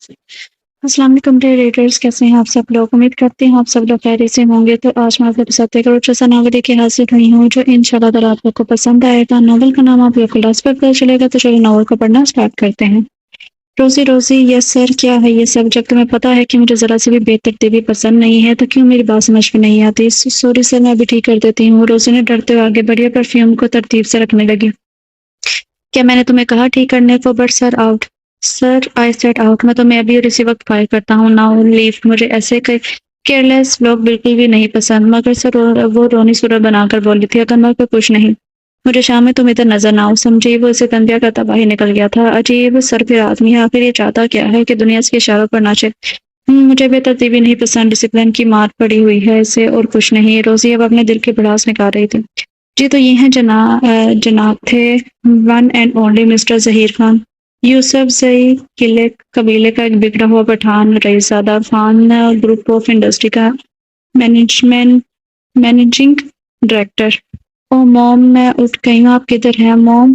السلام علیکم dear readers, کیسے ہیں آپ سب لوگ؟ امید کرتے ہیں آپ سب لوگ خیریت سے ہوں گے۔ تو آج میں آپ کے ساتھ ایک روچہ سا ناول لے کے حاضر ہوئی ہوں جو انشاءاللہ تعالیٰ آپ لوگ کو پسند آئے گا۔ ناول کا نام آپ لوگ کلاس پر پتہ چلے گا، تو چلیے ناول کو پڑھنا اسٹارٹ کرتے ہیں۔ روزی روزی، یس سر، کیا ہے یہ سب؟ جب تمہیں پتا ہے کہ مجھے ذرا سی بھی بے ترتیبی پسند نہیں ہے تو کیوں میری بات سمجھ میں نہیں آتی؟ سوری سر، میں ابھی ٹھیک کر دیتی ہوں۔ روزی نے ڈرتے ہوئے آگے بڑھی اور پرفیوم کو ترتیب سے رکھنے لگی۔ کیا میں نے تمہیں کہا ٹھیک کرنے کو؟ But sir out. Sir I said out, میں تمہیں ابھی اور اسی وقت فائر کرتا ہوں۔ Now leave. مجھے ایسے کیئرلیس لوگ بالکل بھی نہیں پسند۔ مگر سر وہ رونی صورت بنا کر بولی تھی، اگر میں کوئی کچھ نہیں، مجھے شام میں تم ادھر نظر نہ آؤ، سمجھی؟ وہ اسے تنبیہ کرتا باہر نکل گیا تھا۔ عجیب سر پھر آدمی ہے، آخر یہ چاہتا کیا ہے؟ کہ دنیا اس کے اشاروں پر ناچے؟ مجھے بے ترتیبی نہیں پسند، ڈسپلن کی مار پڑی ہوئی ہے اسے اور کچھ نہیں۔ روزی اب اپنے دل کی بڑاس نکال رہی تھی۔ جی تو یہ ہیں جناب تھے one and only Mr Zaheer Khan, Yousafzai قبیلے کا ایک بگڑا ہوا پٹھان، رئیس زادہ خان گروپ آف انڈسٹری کا مینیجنگ ڈائریکٹر۔ او موم، میں اٹھ گئی ہوں، آپ کدھر ہیں موم؟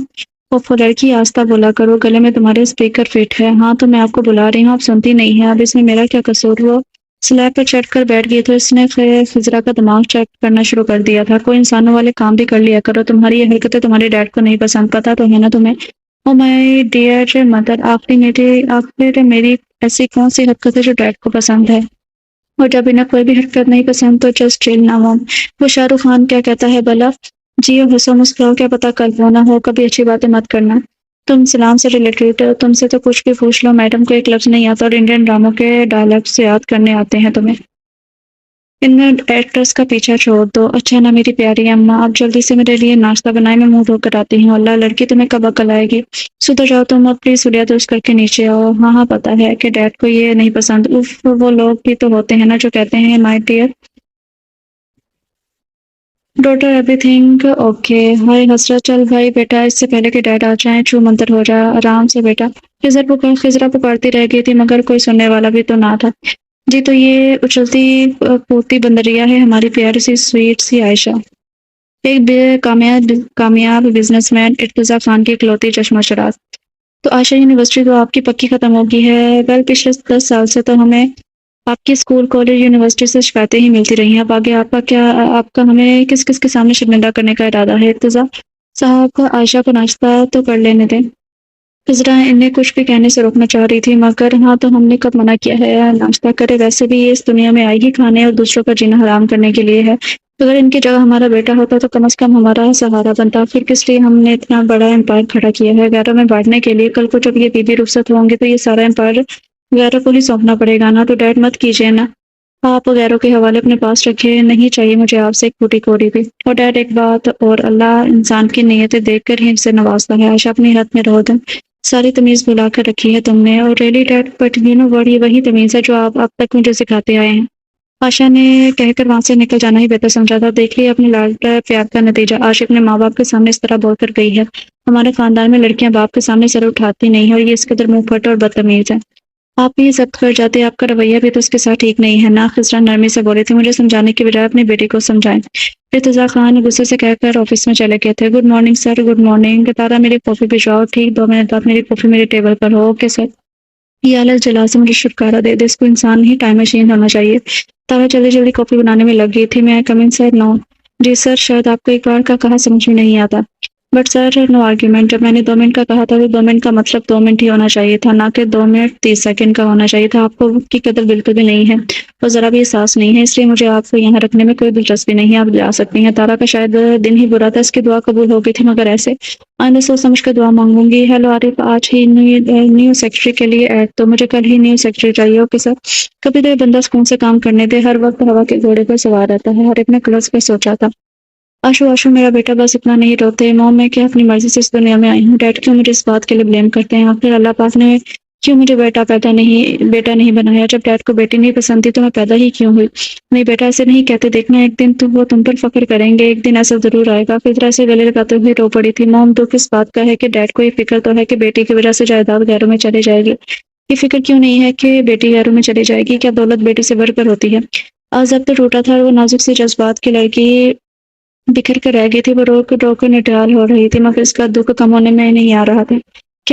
وہ لڑکی آستہ بولا کرو، گلے میں تمہارے اسپیکر فٹ ہے۔ ہاں تو میں آپ کو بلا رہی ہوں، آپ سنتی نہیں ہیں۔ اب اس میں میرا کیا قصور؟ وہ سلیب پر چڑھ کر بیٹھ گئی تو اس نے خضرا کا دماغ چیک کرنا شروع کر دیا تھا۔ کوئی انسانوں والے کام بھی کر لیا کرو، تمہاری یہ حرکتیں تمہارے ڈیڈ کو نہیں پسند، پتہ تو ہے نا تمہیں؟ او مائی ڈیئر مدر، آخر میری ایسی کون سی حرکت ہے جو ڈیڈ کو پسند ہے؟ اور جب انہیں کوئی بھی حرکت نہیں پسند تو جسٹ چل نہ موم۔ وہ شاہ رخ خان کیا کہتا ہے بلا؟ جی اور ہنسو مسکراؤ، کیا پتا کل ہو نہ ہو، کبھی اچھی باتیں مت کرنا۔ تم سلام سے ریلیٹڈ، تم سے تو کچھ بھی پوچھ لو، میڈم کو ایک لفظ نہیں آتا اور انڈین ڈراموں کے ڈائلاگس یاد کرنے آتے ہیں تمہیں۔ ان ایکٹرز کا پیچھا چھوڑ دو۔ اچھا نا میری پیاری اماں، آپ جلدی سے میرے لیے ناشتہ بنائیں، میں منہ دھو کر آتی ہوں۔ اللہ لڑکی تمہیں کب عقل آئے گی؟ سدھر جاؤ تم اب پلیز، سلیا درست کر کے نیچے آؤ۔ ہاں ہاں پتہ ہے کہ ڈیڈ کو یہ نہیں پسند۔ اف، وہ لوگ بھی تو ہوتے ہیں نا جو کہتے ہیں my dear daughter everything okay. ہائے حسرت، چل بھائی بیٹا، اس سے پہلے کہ ڈیڈ آ جائیں چھو منتر ہو جا، آرام سے بیٹا۔ خضرا پکارتی رہ گئی تھی مگر کوئی سننے والا بھی تو نہ تھا۔ جی تو یہ اچھلتی پھوٹتی بندریا ہے ہماری پیاری سی سویٹ سی عائشہ، ایک کامیاب بزنس مین، ارتضیٰ خان کی اکلوتی چشمہ چراغ۔ تو عائشہ یونیورسٹی تو آپ کی پکی ختم ہو گئی ہے؟ ویل پچھلے 10 سال سے تو ہمیں آپ کی اسکول کالج یونیورسٹی سے شکایتیں ہی ملتی رہی ہیں۔ اب آگے آپ کا ہمیں کس کس کے سامنے شرمندہ کرنے کا ارادہ ہے؟ ارتضیٰ صاحب عائشہ کو ناشتہ تو کر لینے دیں۔ خضرا انہیں کچھ بھی کہنے سے روکنا چاہ رہی تھی مگر ہاں تو ہم نے کب منع کیا ہے ناشتہ کرے؟ ویسے بھی یہ اس دنیا میں آئی ہی کھانے اور دوسروں کا جینا حرام کرنے کے لیے ہے۔ اگر ان کی جگہ ہمارا بیٹا ہوتا تو کم از کم ہمارا سہارا بنتا، پھر کس لیے ہم نے اتنا بڑا امپائر کھڑا کیا ہے غیروں میں بانٹنے کے لیے؟ کل کو جب یہ بی بی رخصت ہوں گے تو یہ سارا امپائر غیروں کو ہی سونپنا پڑے گا نا؟ تو ڈیڈ مت کیجیے نا، آپ غیروں کے حوالے اپنے پاس رکھے، نہیں چاہیے مجھے آپ سے ایک پھوٹی کوڑی بھی۔ اور ڈیڈ ایک بات اور، اللہ انسان کی نیتیں دیکھ کر ہی اسے نوازتا ہے۔ عائشہ اپنی حد میں رہو، دن ساری تمیز بلا کر رکھی ہے تم نے، اور really dad but you know what, یہ وہی تمیز ہے جو آپ اب تک مجھے سکھاتے آئے ہیں۔ عائشہ نے کہہ کر وہاں سے نکل جانا ہی بہتر سمجھا تھا۔ دیکھ لیا اپنے لاڈ پیار کا نتیجہ، عاشق نے ماں باپ کے سامنے اس طرح بول کر گئی ہے۔ ہمارے خاندان میں لڑکیاں باپ کے سامنے سر اٹھاتی نہیں ہیں اور یہ اس قدر منہ پھٹ اور بدتمیز ہے۔ آپ بھی ضبط کر جاتے، آپ کا رویہ بھی تو اس کے ساتھ ٹھیک نہیں ہے نا؟ خضرا نرمی سے بولی تھی، مجھے سمجھانے کی بجائے اپنی بیٹی کو سمجھائیں۔ ارتضیٰ خان غصے سے کہہ کر آفس میں چلے گئے تھے۔ Good morning sir, good morning. Tara میری کافی بھجواؤ، ٹھیک 2 منٹ بعد میری کافی میرے ٹیبل پر ہو۔ Okay sir. یہ آلس جلا سے مجھے چھٹکارا دے دے، اس کو انسان ہی ٹائم مشین ہونا چاہیے۔ تارا جلدی جلدی کافی بنانے میں لگ گئی تھی۔ میں کم ان سر؟ نو جی سر، شاید آپ کو ایک بار کا کہا سمجھ میں نہیں آتا، بٹ سر نو آرگیومنٹ۔ جب میں نے 2 منٹ کا کہا تھا تو 2 منٹ کا مطلب 2 منٹ ہی ہونا چاہیے تھا، نہ کہ 2 منٹ 30 سیکنڈ کا ہونا چاہیے تھا۔ آپ کو وقت کی قدر بالکل بھی نہیں ہے اور ذرا بھی احساس نہیں ہے، اس لیے مجھے آپ کو یہاں رکھنے میں کوئی دلچسپی نہیں ہے، آپ جا سکتی ہیں۔ تارا کا شاید دن ہی برا تھا، اس کی دعا قبول ہو گئی تھی مگر ایسے؟ آئندہ سوچ سمجھ کر دعا مانگوں گی۔ ہیلو عارف، آج ہی نیو سیکرٹری کے لیے ایڈ، تو مجھے کل ہی نیو سیکرٹری چاہیے۔ Okay sir. کبھی تو یہ بندہ سکون سے کام کرنے دے، ہر وقت ہوا کے گھوڑے پر سوار رہتا ہے۔ عارف نے کلرس پہ سوچا تھا۔ آشو آشو میرا بیٹا، بس اتنا نہیں روتے موم، میں کیا اپنی مرضی سے اس دنیا میں آئی ہوں؟ ڈیڈ کیوں مجھے اس بات کے لیے بلیم کرتے ہیں؟ آخر اللہ پاک نے کیوں مجھے بیٹا نہیں بنایا؟ جب ڈیڈ کو بیٹی نہیں پسند تھی تو میں پیدا ہی کیوں ہوئی؟ نہیں بیٹا ایسے نہیں کہتے، دیکھنا ایک دن تو وہ تم پر فخر کریں گے، ایک دن ایسا ضرور آئے گا۔ فطرہ سے گلے لگاتے ہوئے رو پڑی تھی۔ موم دکھ اس بات کا ہے کہ ڈیڈ کو یہ فکر تو ہے کہ بیٹی کی وجہ سے جائیداد غیروں میں چلی جائے گی۔ یہ فکر کیوں نہیں ہے کہ بیٹی غیروں میں چلی جائے گی؟ کیا دولت بیٹی سے بڑھ کر ہوتی ہے؟ آج اب تو ٹوٹا تھا وہ نازک سی جذبات کی لڑکی بکھر کر رہ گئی تھی، وہ رو کر نڈال ہو رہی تھی مگر اس کا دکھ کم ہونے میں نہیں آ رہا تھا۔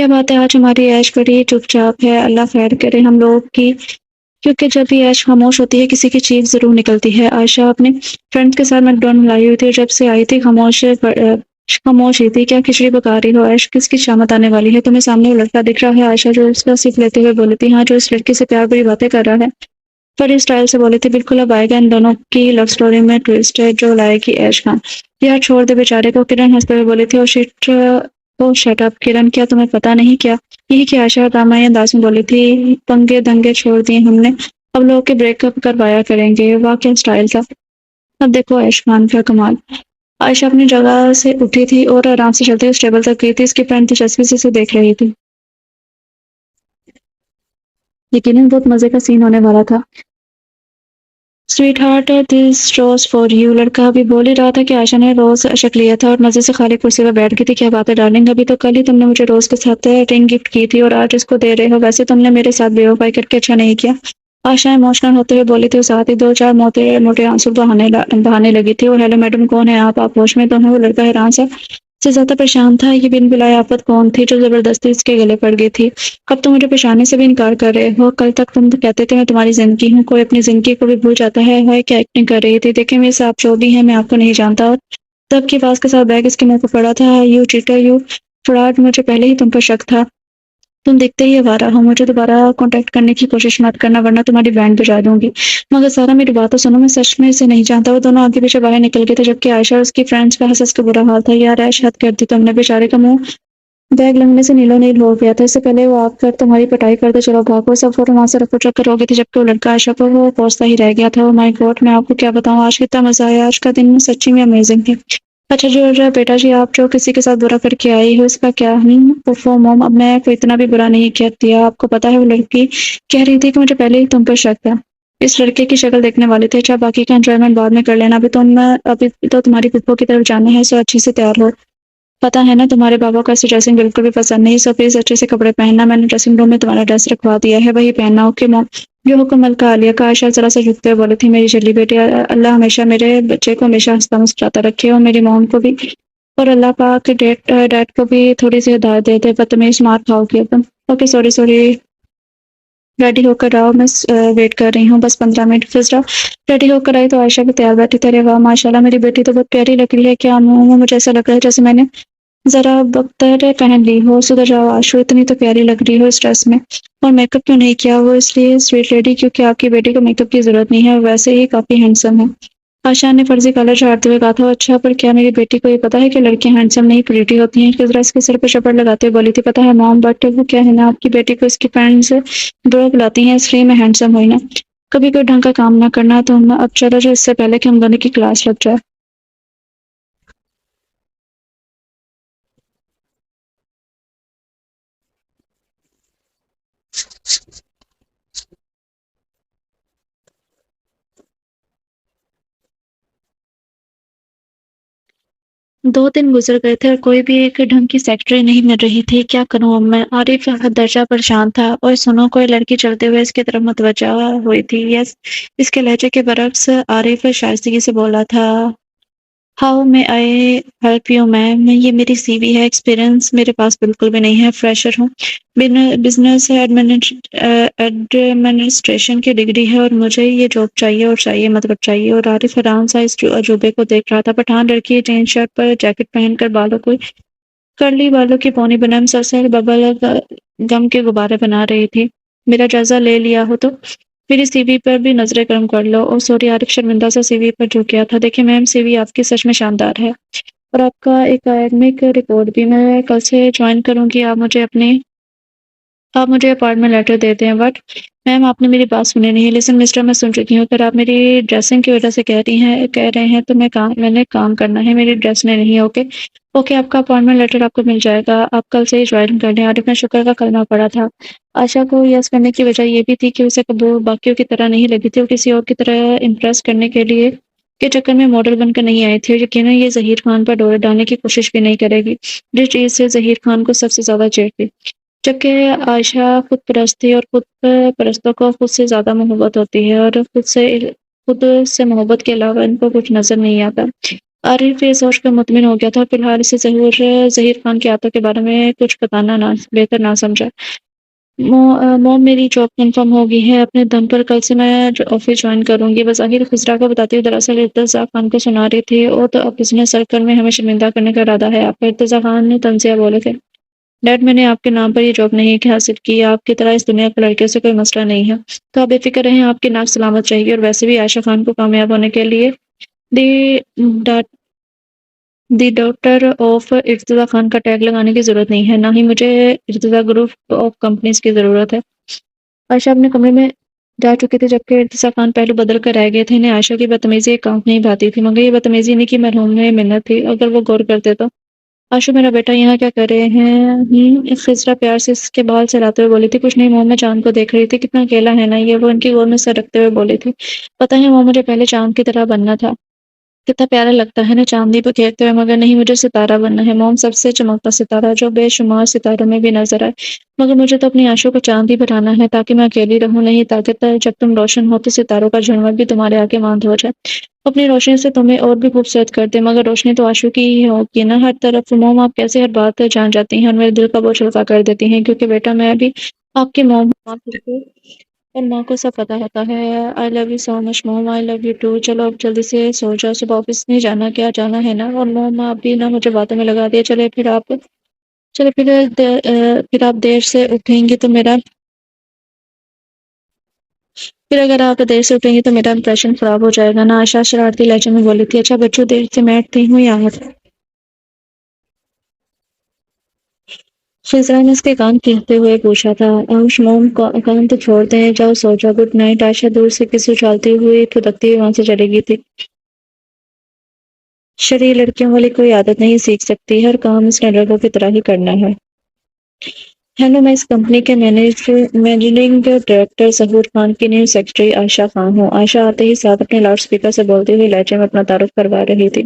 کیا بات ہے، آج ہماری عیش بڑی چپ چاپ ہے، اللہ خیر کرے ہم لوگ کی، کیونکہ جب بھی عیش خاموش ہوتی ہے کسی کی چیخ ضرور نکلتی ہے۔ عائشہ اپنے فرینڈ کے ساتھ میکڈونلڈ لائی ہوئی تھی اور جب سے آئی تھی خاموش ہی تھی۔ کیا کھچڑی پکا رہی ہو عائش؟ کس کی شامت آنے والی ہے؟ تمہیں سامنے وہ لڑکا دکھ رہا ہے؟ عائشہ جو اس کا صف لیتے ہوئے بولی تھی۔ ہاں، جو اس لڑکی سے پیار بھری باتیں کر رہا ہے، فری اسٹائل سے بولی تھی۔ بالکل اب آئے گا ان دونوں کی لو سٹوری میں ٹویسٹ ہے جو لائے گی عیش خان۔ یار چھوڑ دے بیچارے کو، کرن ہنستے ہوئے بولی تھی۔ او شٹ اپ کرن، کیا تمہیں پتا نہیں کیا؟ یہی کہ عائشہ دامائی انداز میں بولی تھی۔ پنگے دنگے چھوڑ دیے ہم نے، اب لوگ کے بریک اپ کروایا کریں گے۔ واہ کیا اسٹائل تھا! اب دیکھو عیش خان کا کمال۔ عائشہ اپنی جگہ سے اٹھی تھی اور آرام سے چلتے اس ٹیبل تک گئی تھی۔ اس کی فرینڈ دلچسپی سے اسے دیکھ رہی تھی۔ یقیناً بہت مزے کا سین ہونے والا تھا۔ Sweetheart this rose for you, لڑکا ابھی بول ہی رہا تھا کہ عائشہ نے روز اشک لیا تھا اور مزے سے خالی کرسی پر بیٹھ گئی تھی۔ کیا بات ہے ڈارلنگ، ابھی تو کل ہی تم نے مجھے روز کے ساتھ رنگ گفٹ کی تھی اور آج اس کو دے رہے ہو؟ ویسے تم نے میرے ساتھ بے وفائی کر کے اچھا نہیں کیا۔ عائشہ ایموشنل ہوتے ہوئے بولی تھی اور ساتھ ہی دو چار موٹے آنسو بہانے لگی تھی۔ اور ہیلو میڈم، کون ہے آپ ہوش میں تو ہیں؟ وہ لڑکا حیران سے زیادہ پریشان تھا۔ یہ بن بلائے آفت کون تھی جو زبردستی اس کے گلے پڑ گئی تھی؟ اب تم مجھے پہچاننے سے بھی انکار کر رہے ہو؟ کل تک تم کہتے تھے میں تمہاری زندگی ہوں۔ کوئی اپنی زندگی کو بھی بھول جاتا ہے؟ ہائے کیا ایکٹنگ کر رہی تھی! دیکھیں میرے ساتھ جو بھی ہے میں آپ کو نہیں جانتا۔ اور تب کی باز کے ساتھ بیگ اس کے منہ پر پڑا تھا۔ یو چیٹر، یو فراڈ، مجھے پہلے ہی تم پر شک تھا۔ تم دیکھتے ہی آوارہ ہو، مجھے دوبارہ کانٹیکٹ کرنے کی کوشش مت کرنا ورنہ تمہاری بینڈ بجا دوں گی۔ مگر سارا میری بات تو سنو، میں سچ میں اسے نہیں جانتا۔ وہ دونوں آگے پیچھے باہر نکل گئے تھے جبکہ عائشہ اور اس کی فرینڈز کا ہنس ہنس کے برا حال تھا۔ یار عائش، حد کر دی تم نے، بیچارے کا منہ بیگ لگنے سے نیلو نیل ہو گیا تھا۔ اس سے پہلے وہ آپ کر تمہاری پٹائی کرتے چلو بھاگو، سب فوٹو وہاں سے رفو چکر ہو گئی تھی جبکہ وہ لڑکا عائشہ پر وہ پہنچتا ہی رہ گیا تھا۔ او مائی گاڈ، میں آپ کو کیا بتاؤں، آج کتنا مزہ آیا، آج کا دن سچی میں امیزنگ تھی۔ اچھا جو بیٹا جی، آپ جو کسی کے ساتھ برا کر کے آئی ہو اس کا کیا؟ پفو موم، اب میں کوئی اتنا بھی برا نہیں کہتی۔ آپ کو پتا ہے وہ لڑکی کہہ رہی تھی کہ مجھے پہلے ہی تم پر شک تھا، اس لڑکے کی شکل دیکھنے والے تھے۔ اچھا باقی کا انجوائمنٹ بعد میں کر لینا، ابھی تو تمہاری پھپھو کی طرف جانا ہے، سو اچھے سے تیار ہو۔ پتا ہے نا تمہارے بابا کو ایسی ڈریسنگ بالکل بھی پسند نہیں، سو پلیز اچھے سے کپڑے پہننا۔ میں نے ڈریسنگ روم میں تمہارا ڈریس رکھوا دیا ہے، وہی پہننا، اوکے موم؟ یہ حکم ملکہ عالیہ کا۔ عائشہ ذرا سے جھکتے ہوئے بولی تھی۔ میری جلی بیٹی، اللہ ہمیشہ میرے بچے کو ہمیشہ ہنستا مسکراتا رکھے، اور میری موم کو بھی، اور اللہ پاک ڈیڈ کو بھی تھوڑی سی ہدایت دے دے۔ بدتمیز مار کھاؤ گی اب۔ اوکے سوری، ریڈی ہو کر آؤ، میں ویٹ کر رہی ہوں، بس 15 منٹ۔ فضرا ریڈی ہو کر آئی تو عائشہ بھی تیار بیٹھی تھی۔ ارے واہ ماشاءاللہ، میری بیٹی تو بہت پیاری لگ رہی ہے، کیا منہ مجھے ایسا لگ رہا ہے جیسے میں نے ذرا بختر پہن لی ہو۔ سدھر جاؤ آشو، اتنی تو پیاری لگ رہی ہو اس ڈریس میں، اور میک اپ کیوں نہیں کیا؟ وہ اس لیے سویٹ لیڈی کیونکہ آپ کی بیٹی کو میک اپ کی ضرورت نہیں ہے، اور ویسے ہی کافی ہینڈسم ہے۔ عائشہ نے فرضی کالر جھاڑتے ہوئے کہا تھا۔ اچھا پر کیا میری بیٹی کو یہ پتا ہے کہ لڑکیاں ہینڈسم نہیں پریٹی ہوتی ہیں؟ فضرا اس کے سر پہ چپڑ لگاتے ہوئے بولی تھی۔ پتا ہے موم، بٹ وہ کیا ہے نا، آپ کی بیٹی کو اس کی فرینڈز برا بلاتی ہیں، اس لیے میں ہینڈسم ہوئی نا، کبھی کوئی ڈھنگ کا کام نہ کرنا تم۔ اب چلو جو اس سے پہلے کہ ہم دونوں کی کلاس لگ جائے۔ دو دن گزر گئے تھے اور کوئی بھی ایک ڈھنگ کی سیکٹری نہیں مل رہی تھی۔ کیا کروں اب میں؟ عارف حد درجہ پریشان تھا۔ اور سنو، کوئی لڑکی چلتے ہوئے اس کی طرف متوجہ ہوئی تھی۔ یس، اس کے لہجے کے برعکس عارف شائستگی سے بولا تھا۔ ہاؤ میں آئی ہیلپ یو میم؟ یہ میری سی وی ہے، ایکسپیرئنس میرے پاس بالکل بھی نہیں ہے، فریشر ہوں، بزنس ایڈمنسٹریشن کی ڈگری ہے، اور مجھے یہ جاب چاہیے اور چاہیے مطلب چاہیے۔ اور عارف حیران سا اس عجوبے کو دیکھ رہا تھا۔ پٹھان لڑکی جین شرٹ پر جیکٹ پہن کر بالوں کو کرلی بالوں کی پونی بنم سر سے ببل گم کے غبارے بنا رہی تھی۔ میرا جائزہ لے لیا ہو تو میری سی وی پر بھی نظریں کرم کر لو۔ او سوری، عارف شرمندہ سا سی وی پر جھک گیا تھا۔ دیکھیں میم، سی وی آپ کی سچ میں شاندار ہے، اور آپ کا ایک اکیڈمک رپورٹ بھی، میں کل سے جوائن کروں گی۔ آپ مجھے اپارٹمنٹ لیٹر دیتے ہیں۔ بٹ میم، آپ نے میری بات سنی نہیں۔ لیسن مسٹر، میں سن چکی ہوں، اگر آپ میری ڈریسنگ کی وجہ سے کہہ رہے ہیں تو میں نے کام کرنا ہے، میری ڈریس میں نہیں۔ اوکے، آپ کا اپارٹمنٹ لیٹر آپ کو مل جائے گا، آپ کل سے ہی جوائن کر لیں۔ عارف نے شکر کا کلمہ پڑھا تھا۔ عائشہ کو یس کرنے کی وجہ یہ بھی تھی کہ اسے باقیوں کی طرح نہیں لگی تھی، وہ کسی اور کی طرح امپریس کرنے کے چکر میں ماڈل بن کر نہیں آئی تھی، اور یقیناً یہ ظہیر خان پر ڈورے ڈالنے کی کوشش بھی نہیں کرے گی، جس چیز سے ظہیر خان کو سب سے زیادہ چڑ تھی۔ جبکہ عائشہ خود پرست تھی، اور خود پرستوں کو خود سے زیادہ محبت ہوتی ہے، اور خود سے محبت کے علاوہ ان کو کچھ نظر نہیں آتا۔ عارف یہ سوچ کر مطمئن ہو گیا تھا، فی الحال اسے ظہیر خان کے ہاتھوں کے بارے میں کچھ بتانا بہتر نہ سمجھا۔ موم میری جاب کنفرم ہو گئی ہے، اپنے دم پر کل سے میں آفس جوائن کروں گی۔ بظاہر خسرا کو بتاتی ہوئی دراصل ارتضیٰ خان کو سنا رہی تھی، اور تو اب بزنس سرکل میں ہمیں شرمندہ کرنے کا ارادہ ہے آپ کا۔ ارتضیٰ خان نے تنزیہ بولے تھے، ڈیڈ میں نے آپ کے نام پر یہ جاب نہیں حاصل کی، آپ کی طرح اس دنیا کے لڑکیوں سے کوئی مسئلہ نہیں ہے، تو آپ بے فکر رہیں، آپ کی ناک سلامت رہے گی۔ اور ویسے بھی عائشہ خان کو کامیاب ہونے کے لیے دی دی ڈاکٹر آف ارتضیٰ خان کا ٹیگ لگانے کی ضرورت نہیں ہے، نہ ہی مجھے ارتضیٰ گروپ آف کمپنیز کی ضرورت ہے۔ عائشہ اپنے کمرے میں جا چکی تھی، جبکہ ارتضیٰ خان پہلو بدل کر رہ گئے تھے۔ انہیں عائشہ کی بدتمیزی ایک آنکھ نہیں بھاتی تھی، مگر یہ بدتمیزی نہیں کی مرحوم میں منت تھی، اگر وہ غور کرتے تو۔ آشو میرا بیٹا یہاں کیا کر رہے ہیں؟ خضرا پیار سے اس کے بال چلاتے ہوئے بولی تھی۔ کچھ نہیں موم، میں چاند کو دیکھ رہی تھی، کتنا اکیلا ہے نا یہ، وہ ان کی گود میں سر رکھتے ہوئے بولی تھی۔ پتہ ہے موم، مجھے پہلے چاند کی طرح بننا تھا، کتنا پیارا لگتا ہے نا چاندنی پہ کھیلتے ہوئے، مگر نہیں، مجھے ستارہ بننا ہے موم، سب سے چمکتا ستارہ جو بے شمار ستاروں میں بھی نظر آئے۔ مگر مجھے تو اپنی آنشوں کو چاند ہی بنانا ہے، تاکہ میں اکیلی رہوں نہیں، تاکہ جب تم روشن ہو تو ستاروں کا جھنڈ بھی تمہارے آگے ماند ہو جائے، اپنی روشنی سے تمہیں اور بھی خوبصورت کر دے۔ مگر روشنی تو آنشوں کی ہی ہوگی نا ہر طرف۔ موم، آپ کیسے ہر بات جان جاتی ہیں اور میرے دل کا بوجھ ہلکا کر دیتی ہیں، کیونکہ بیٹا میں بھی آپ کی موم ہوں، اور ماں کو سب پتا ہوتا ہے۔ I love you so much mom, I love you too. چلو اب جلدی سے سو جاؤ، صبح آفس نہیں جانا کیا؟ جانا ہے نا؟ اور موم آپ بھی نا مجھے باتوں میں لگا دیا، پھر آپ دیر سے اٹھیں گی تو میرا پھر اگر آپ دیر سے اٹھیں گی تو میرا امپریشن خراب ہو جائے گا نا، عائشہ شرارتی لہجے میں بولی تھی۔ اچھا بچوں، دیر سے میں اٹھتی ہوں یا آپ؟ خضرا نے اس کے کان کھینچتے ہوئے پوچھا تھا۔ آؤش موم، کام تو چھوڑ دیں، جاؤ سو جاؤ، گڈ نائٹ۔ عائشہ دور سے کس اچھالتی ہوئی پھدکتی ہوئی وہاں سے چلی گئی تھی۔ شرعی لڑکیوں والی کوئی عادت نہیں سیکھ سکتی، ہر کام اس نے لڑکوں کی طرح ہی کرنا ہے۔ ہیلو، میں اس کمپنی کے مینیجنگ ڈائریکٹر ظہور خان کی نیو سیکرٹری عائشہ خان ہوں۔ عائشہ آتے ہی ساتھ اپنے لاؤڈ اسپیکر سے بولتے ہوئے لہجے میں اپنا تعارف کروا رہی تھی،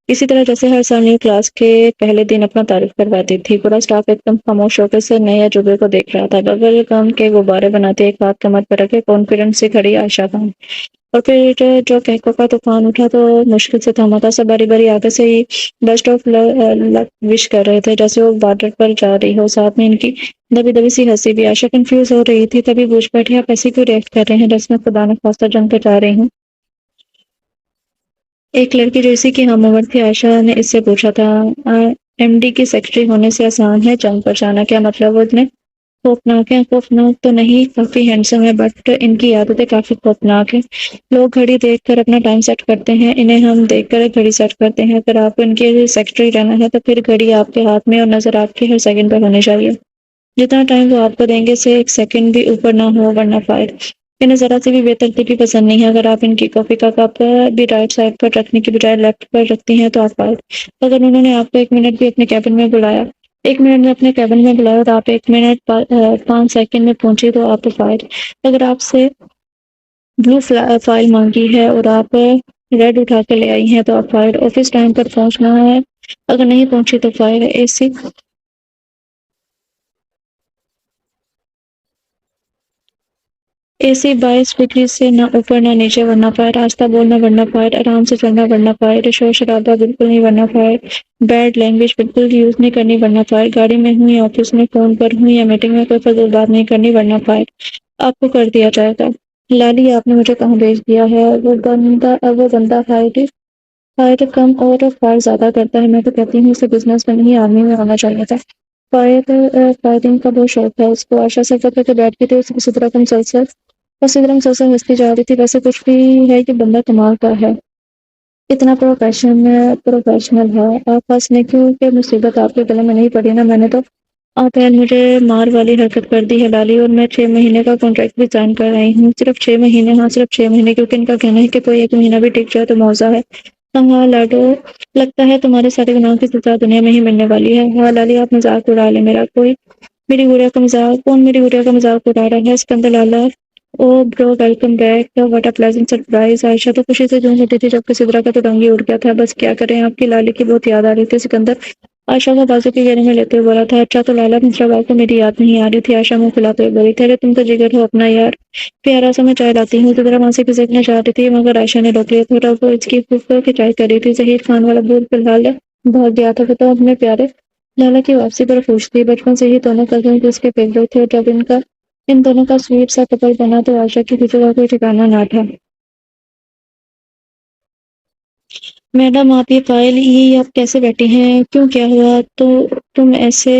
اسی طرح جیسے ہر سال نیو کلاس کے پہلے دن اپنا تعارف کرواتی تھی۔ پورا اسٹاف ایک دم خاموش ہو کر سے نئے عجوبے کو دیکھ رہا تھا، بغل کام کے غبارے بناتے ایک ہاتھ کمر پر رکھے کانفیڈنس سے کھڑی عائشہ خان، اور پھر جو کہکوں کا طوفان اٹھا تو مشکل سے تھما تھا۔ سب باری باری آگے سے ہی بیسٹ آف لک وش کر رہے تھے، جیسے وہ بارڈر پر جا رہی ہو، ساتھ میں ان کی دبی دبی سی ہنسی بھی۔ عائشہ کنفیوز ہو رہی تھی، تبھی پوچھ بیٹھی، آپ ایسی کیوں ریئیکٹ کر رہے ہیں جیسے میں خدا نخواستہ جنگ پہ جا رہی ہوں؟ ایک لڑکی جو اسی کی ہم عمر تھی، عائشہ نے اس سے پوچھا تھا۔ ایم ڈی کی سیکرٹری ہونے سے آسان ہے جنگ پر جانا؟ کیا مطلب؟ وہ اتنے خوفناک ہیں؟ خوفناک تو نہیں، کافی ہینڈسم ہے، بٹ ان کی عادتیں کافی خوفناک ہیں۔ لوگ گھڑی دیکھ کر اپنا ٹائم سیٹ کرتے ہیں، انہیں ہم دیکھ کر گھڑی سیٹ کرتے ہیں۔ اگر آپ ان کے سیکرٹری رہنا ہے تو پھر گھڑی آپ کے ہاتھ میں اور نظر آپ کی ہر سیکنڈ پر ہونی چاہیے، جتنا ٹائم وہ آپ کو دیں گے سے ایک سیکنڈ بھی اوپر نہ ہو، ورنہ فائر۔ انہیں ذرا سے بھی بے ترتیبی پسند نہیں ہے، اگر آپ ان کی کافی کا کپ بھی رائٹ سائڈ پر رکھنے کی بجائے لیفٹ پر رکھتی ہیں تو آپ فائر۔ اگر انہوں نے آپ کو 1 منٹ بھی اپنے کیبن میں بلایا 1 منٹ میں اپنے کیبن میں بلایا تو آپ 1 منٹ 5 سیکنڈ میں پہنچی تو آپ فائر۔ اگر آپ سے بلو فائل مانگی ہے اور آپ ریڈ اٹھا کے لے آئی ہیں تو آپ فائر۔ آفس ٹائم پر پہنچنا ہے، اگر نہیں پہنچی تو فائر۔ اے سی 22 ڈگری سے نہ اوپر نہ نیچے ورنہ فائر، آہستہ بولنا ورنہ فائر، آرام سے چلنا ورنہ فائر، شور شرابہ بالکل نہیں ورنہ فائر، بیڈ لینگویج بالکل یوز نہیں کرنی ورنہ فائر، گاڑی میں ہوں یا آفس میں، فون پر ہوں یا میٹنگ میں، کوئی فضول بات نہیں کرنی ورنہ فائر۔ آپ کو کر دیا جائے گا۔ لالی، آپ نے مجھے کہاں بھیج دیا ہے؟ وہ بندہ فائر کم اور فائر زیادہ کرتا ہے، میں تو کہتی ہوں اسے بزنس میں نہیں آرمی میں ہونا چاہیے تھا۔ فائرنگ کا بہت شوق ہے اس کو۔ عائشہ سفر کر کے بیٹھ گئی تھی، اسی طرح مسلسل ہنستی جا رہی تھی۔ ویسے کچھ بھی ہے کہ بندہ کمال کا ہے، اتنا پروفیشنل ہے۔ آپ ہنسنے کیوں؟ کہ مصیبت آپ کے گلے میں نہیں پڑی نا، میں نے تو آپ نے مجھے مار والی حرکت کر دی ہے لالی، اور میں 6 مہینے کا کانٹریکٹ بھی سائن کر رہی ہوں، صرف 6 مہینے، ہاں صرف 6 مہینے، کیونکہ ان کا کہنا ہے کہ کوئی 1 مہینہ بھی ٹک جائے تو معاوضہ ہے۔ ہاں لاڈو، لگتا ہے تمہارے سارے گناہوں کی سزا دنیا میں ہی ملنے والی ہے۔ ہاں لالی، آپ مذاق اڑا لیں میرا، کون میری گڑیا کا مذاق اڑا رہا ہے؟ Iskandar Lala, oh bro, welcome back, what a pleasant surprise. Ayesha تو خوشی سے جھوم اٹھی تھی جبکہ سدرا کا تو ڈنگ ہی اڑ گیا تھا۔ بس کیا کریں، آپ کی لالی کی بہت یاد آ رہی تھی سکندر، عائشہ کو بازو کی گھیرے میں لیتے ہوئے بولا تھا، اچھا تو لالا مصرا بات کو میری یاد نہیں آ رہی تھی۔ عائشہ منہ پھلاتے ہوئے بولی تھی، ارے تم تو جگر ہو اپنا یار، پیارا سا میں چائے لاتی ہوں۔ تو ذرا وہاں سے پھسکنا چاہتی تھی مگر عائشہ نے روک لیا تھا، وہ اس کی خوب کی چائے کر رہی تھی۔ ظہیر خان والا بول فی الحال بھاگ گیا تھا، تو اپنے پیارے لالا کی واپسی پر خوش تھی۔ بچپن سے ہی دونوں کزنز اس کے فیوریٹ تھے، اور جب ان دونوں کا سویٹ سا کپل بنا تو عائشہ کی خوشی کا کوئی ٹھکانا نہ تھا۔ میڈم آپ یہ پائل یہ آپ کیسے بیٹھی ہیں؟ کیوں کیا ہوا؟ تو تم ایسے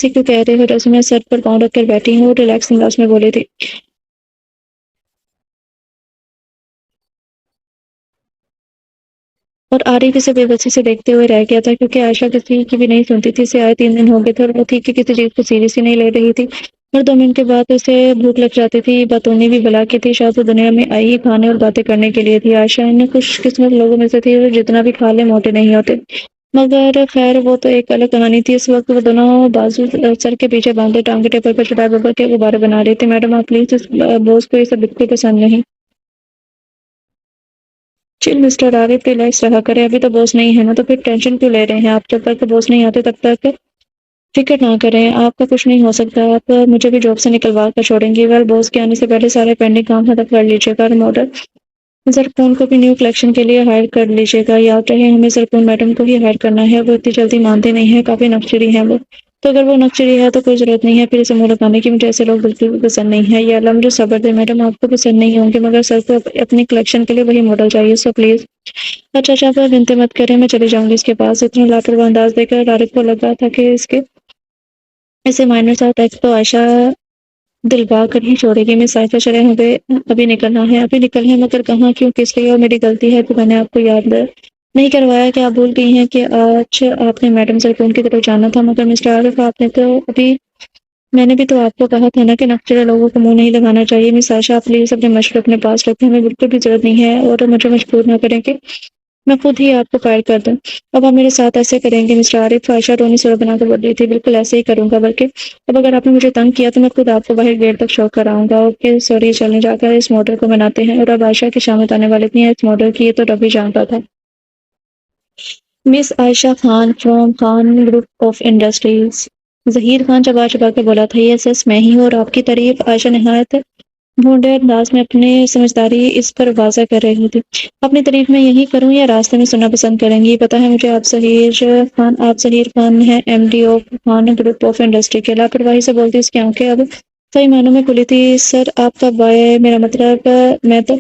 کیوں کہہ رہے ہو؟ رسم میں سر پر پاؤں رکھ کر بیٹھی ہوں، ریلیکس انداز میں بولی تھی۔ اور عارف اسے بے بسی سے دیکھتے ہوئے رہ گیا تھا، کیونکہ عائشہ کسی کی بھی نہیں سنتی تھی۔ اسے آئے 3 دن ہو گئے تھے اور وہ تھی کہ کسی چیز کو سیریس ہی نہیں لے رہی تھی، اور 2 منٹ کے بعد اسے بھوک لگ جاتی تھی۔ باتونی بھی بلا کی تھی، شاید وہ دنیا میں آئی ہی کھانے اور باتیں کرنے کے لیے تھی۔ عائشہ ان خوش قسمت لوگوں میں سے تھی جو جتنا بھی کھا لے موٹے نہیں ہوتے، مگر خیر وہ تو ایک الگ کہانی تھی۔ اس وقت وہ دونوں بازو سر کے پیچھے باندھے ٹانگے ٹیبل پر چٹائے ببر کے غبارے بنا رہے تھے۔ میڈم آپ پلیز، اس بوس کو یہ سب بالکل پسند نہیں۔ چل مسٹر عارف، ریلیکس رہا کرے، ابھی تو بوس نہیں ہے نا، تو پھر ٹینشن کیوں لے رہے ہیں آپ؟ جب تک بوس نہیں آتے تب تک فکر نہ کریں، آپ کا کچھ نہیں ہو سکتا۔ آپ مجھے بھی جاب سے نکلوا کر چھوڑیں گے؟ ویل بوس کے آنے سے پہلے سارے پینڈنگ کام ختم کر لیجیے گا۔ ماڈل زرکون کو بھی نیو کلیکشن کے لیے ہائر کر لیجیے گا، یاد رہے ہمیں زرکون میڈم کو ہی ہائر کرنا ہے، وہ اتنی جلدی مانتے نہیں ہیں، کافی نکچڑی ہیں وہ۔ تو اگر وہ نکچڑی ہے تو کوئی ضرورت نہیں ہے پھر اسے منہ لگانے کی، مجھے ایسے لوگ بالکل بھی پسند نہیں ہے۔ یا اللہ مجھے صبر دے میڈم، آپ کو پسند نہیں ہوں گے مگر سر کو اپنی کلیکشن کے لیے وہی ماڈل چاہیے، سو پلیز۔ اچھا اچھا، آپ بنتے مت کریں، میں چلی جاؤں گی اس کے پاس۔ اتنا لاپرواہ انداز دے کر عارف کو لگا تھا کہ اسے مائنر سا ٹیکسٹ تو عائشہ دلوا کر ہی چھوڑے گی۔ مس عائشہ چلے ہمیں ابھی نکلنا ہے، ابھی نکل ہے مگر کہاں، کیوں، کس لیے؟ اور میری غلطی ہے کہ میں نے آپ کو یاد نہیں کروایا کہ آپ بھول گئی ہیں کہ آج آپ نے میڈم زرکون کی طرف جانا تھا۔ مگر مسٹر عارف آپ نے تو ابھی میں نے بھی تو آپ کو کہا تھا نا کہ نکچڑے لوگوں کو منہ نہیں لگانا چاہیے۔ مس عائشہ آپ پلیز اپنے مشورے اپنے پاس رکھیں، ہمیں بالکل بھی ضرورت نہیں ہے، اور مجھے مجبور نہ کریں کہ میں خود ہی آپ کو فائر کر دوں۔ اب آپ میرے ساتھ ایسے کریں گے مسٹر عارف؟ عائشہ رونی سورہ بنا کر بول رہی تھی، بالکل ایسے ہی کروں گا، بلکہ اب اگر آپ نے مجھے تنگ کیا تو میں خود آپ کو باہر گیٹ تک شو کر آؤں گا۔ اوکے سوری، چلنے جا کر اس ماڈل کو بناتے ہیں۔ اور اب عائشہ کی شامت آنے والی تھی، اس ماڈل کی یہ تو رب ہی جانتا تھا۔ Miss Ayesha Khan from Khan group of industries. Zaheer Khan چبا چبا کے بولا تھا، یس یس میں ہی ہوں، اور آپ کی تعریف۔ عائشہ نہایت بھونڈے انداز میں اپنی سمجھداری اس پر واضح کر رہی تھی۔ اپنی تعریف میں یہی کروں یا راستے میں سننا پسند کریں گی؟ پتہ ہے مجھے آپ ظہیر خان ہیں، M D of Khan group of industry کے۔ لاپرواہی سے بولتی اس کی آنکھیں اب صحیح معنوں میں کھلی تھی۔ سر آپ کا بائے، میرا مطلب میں تو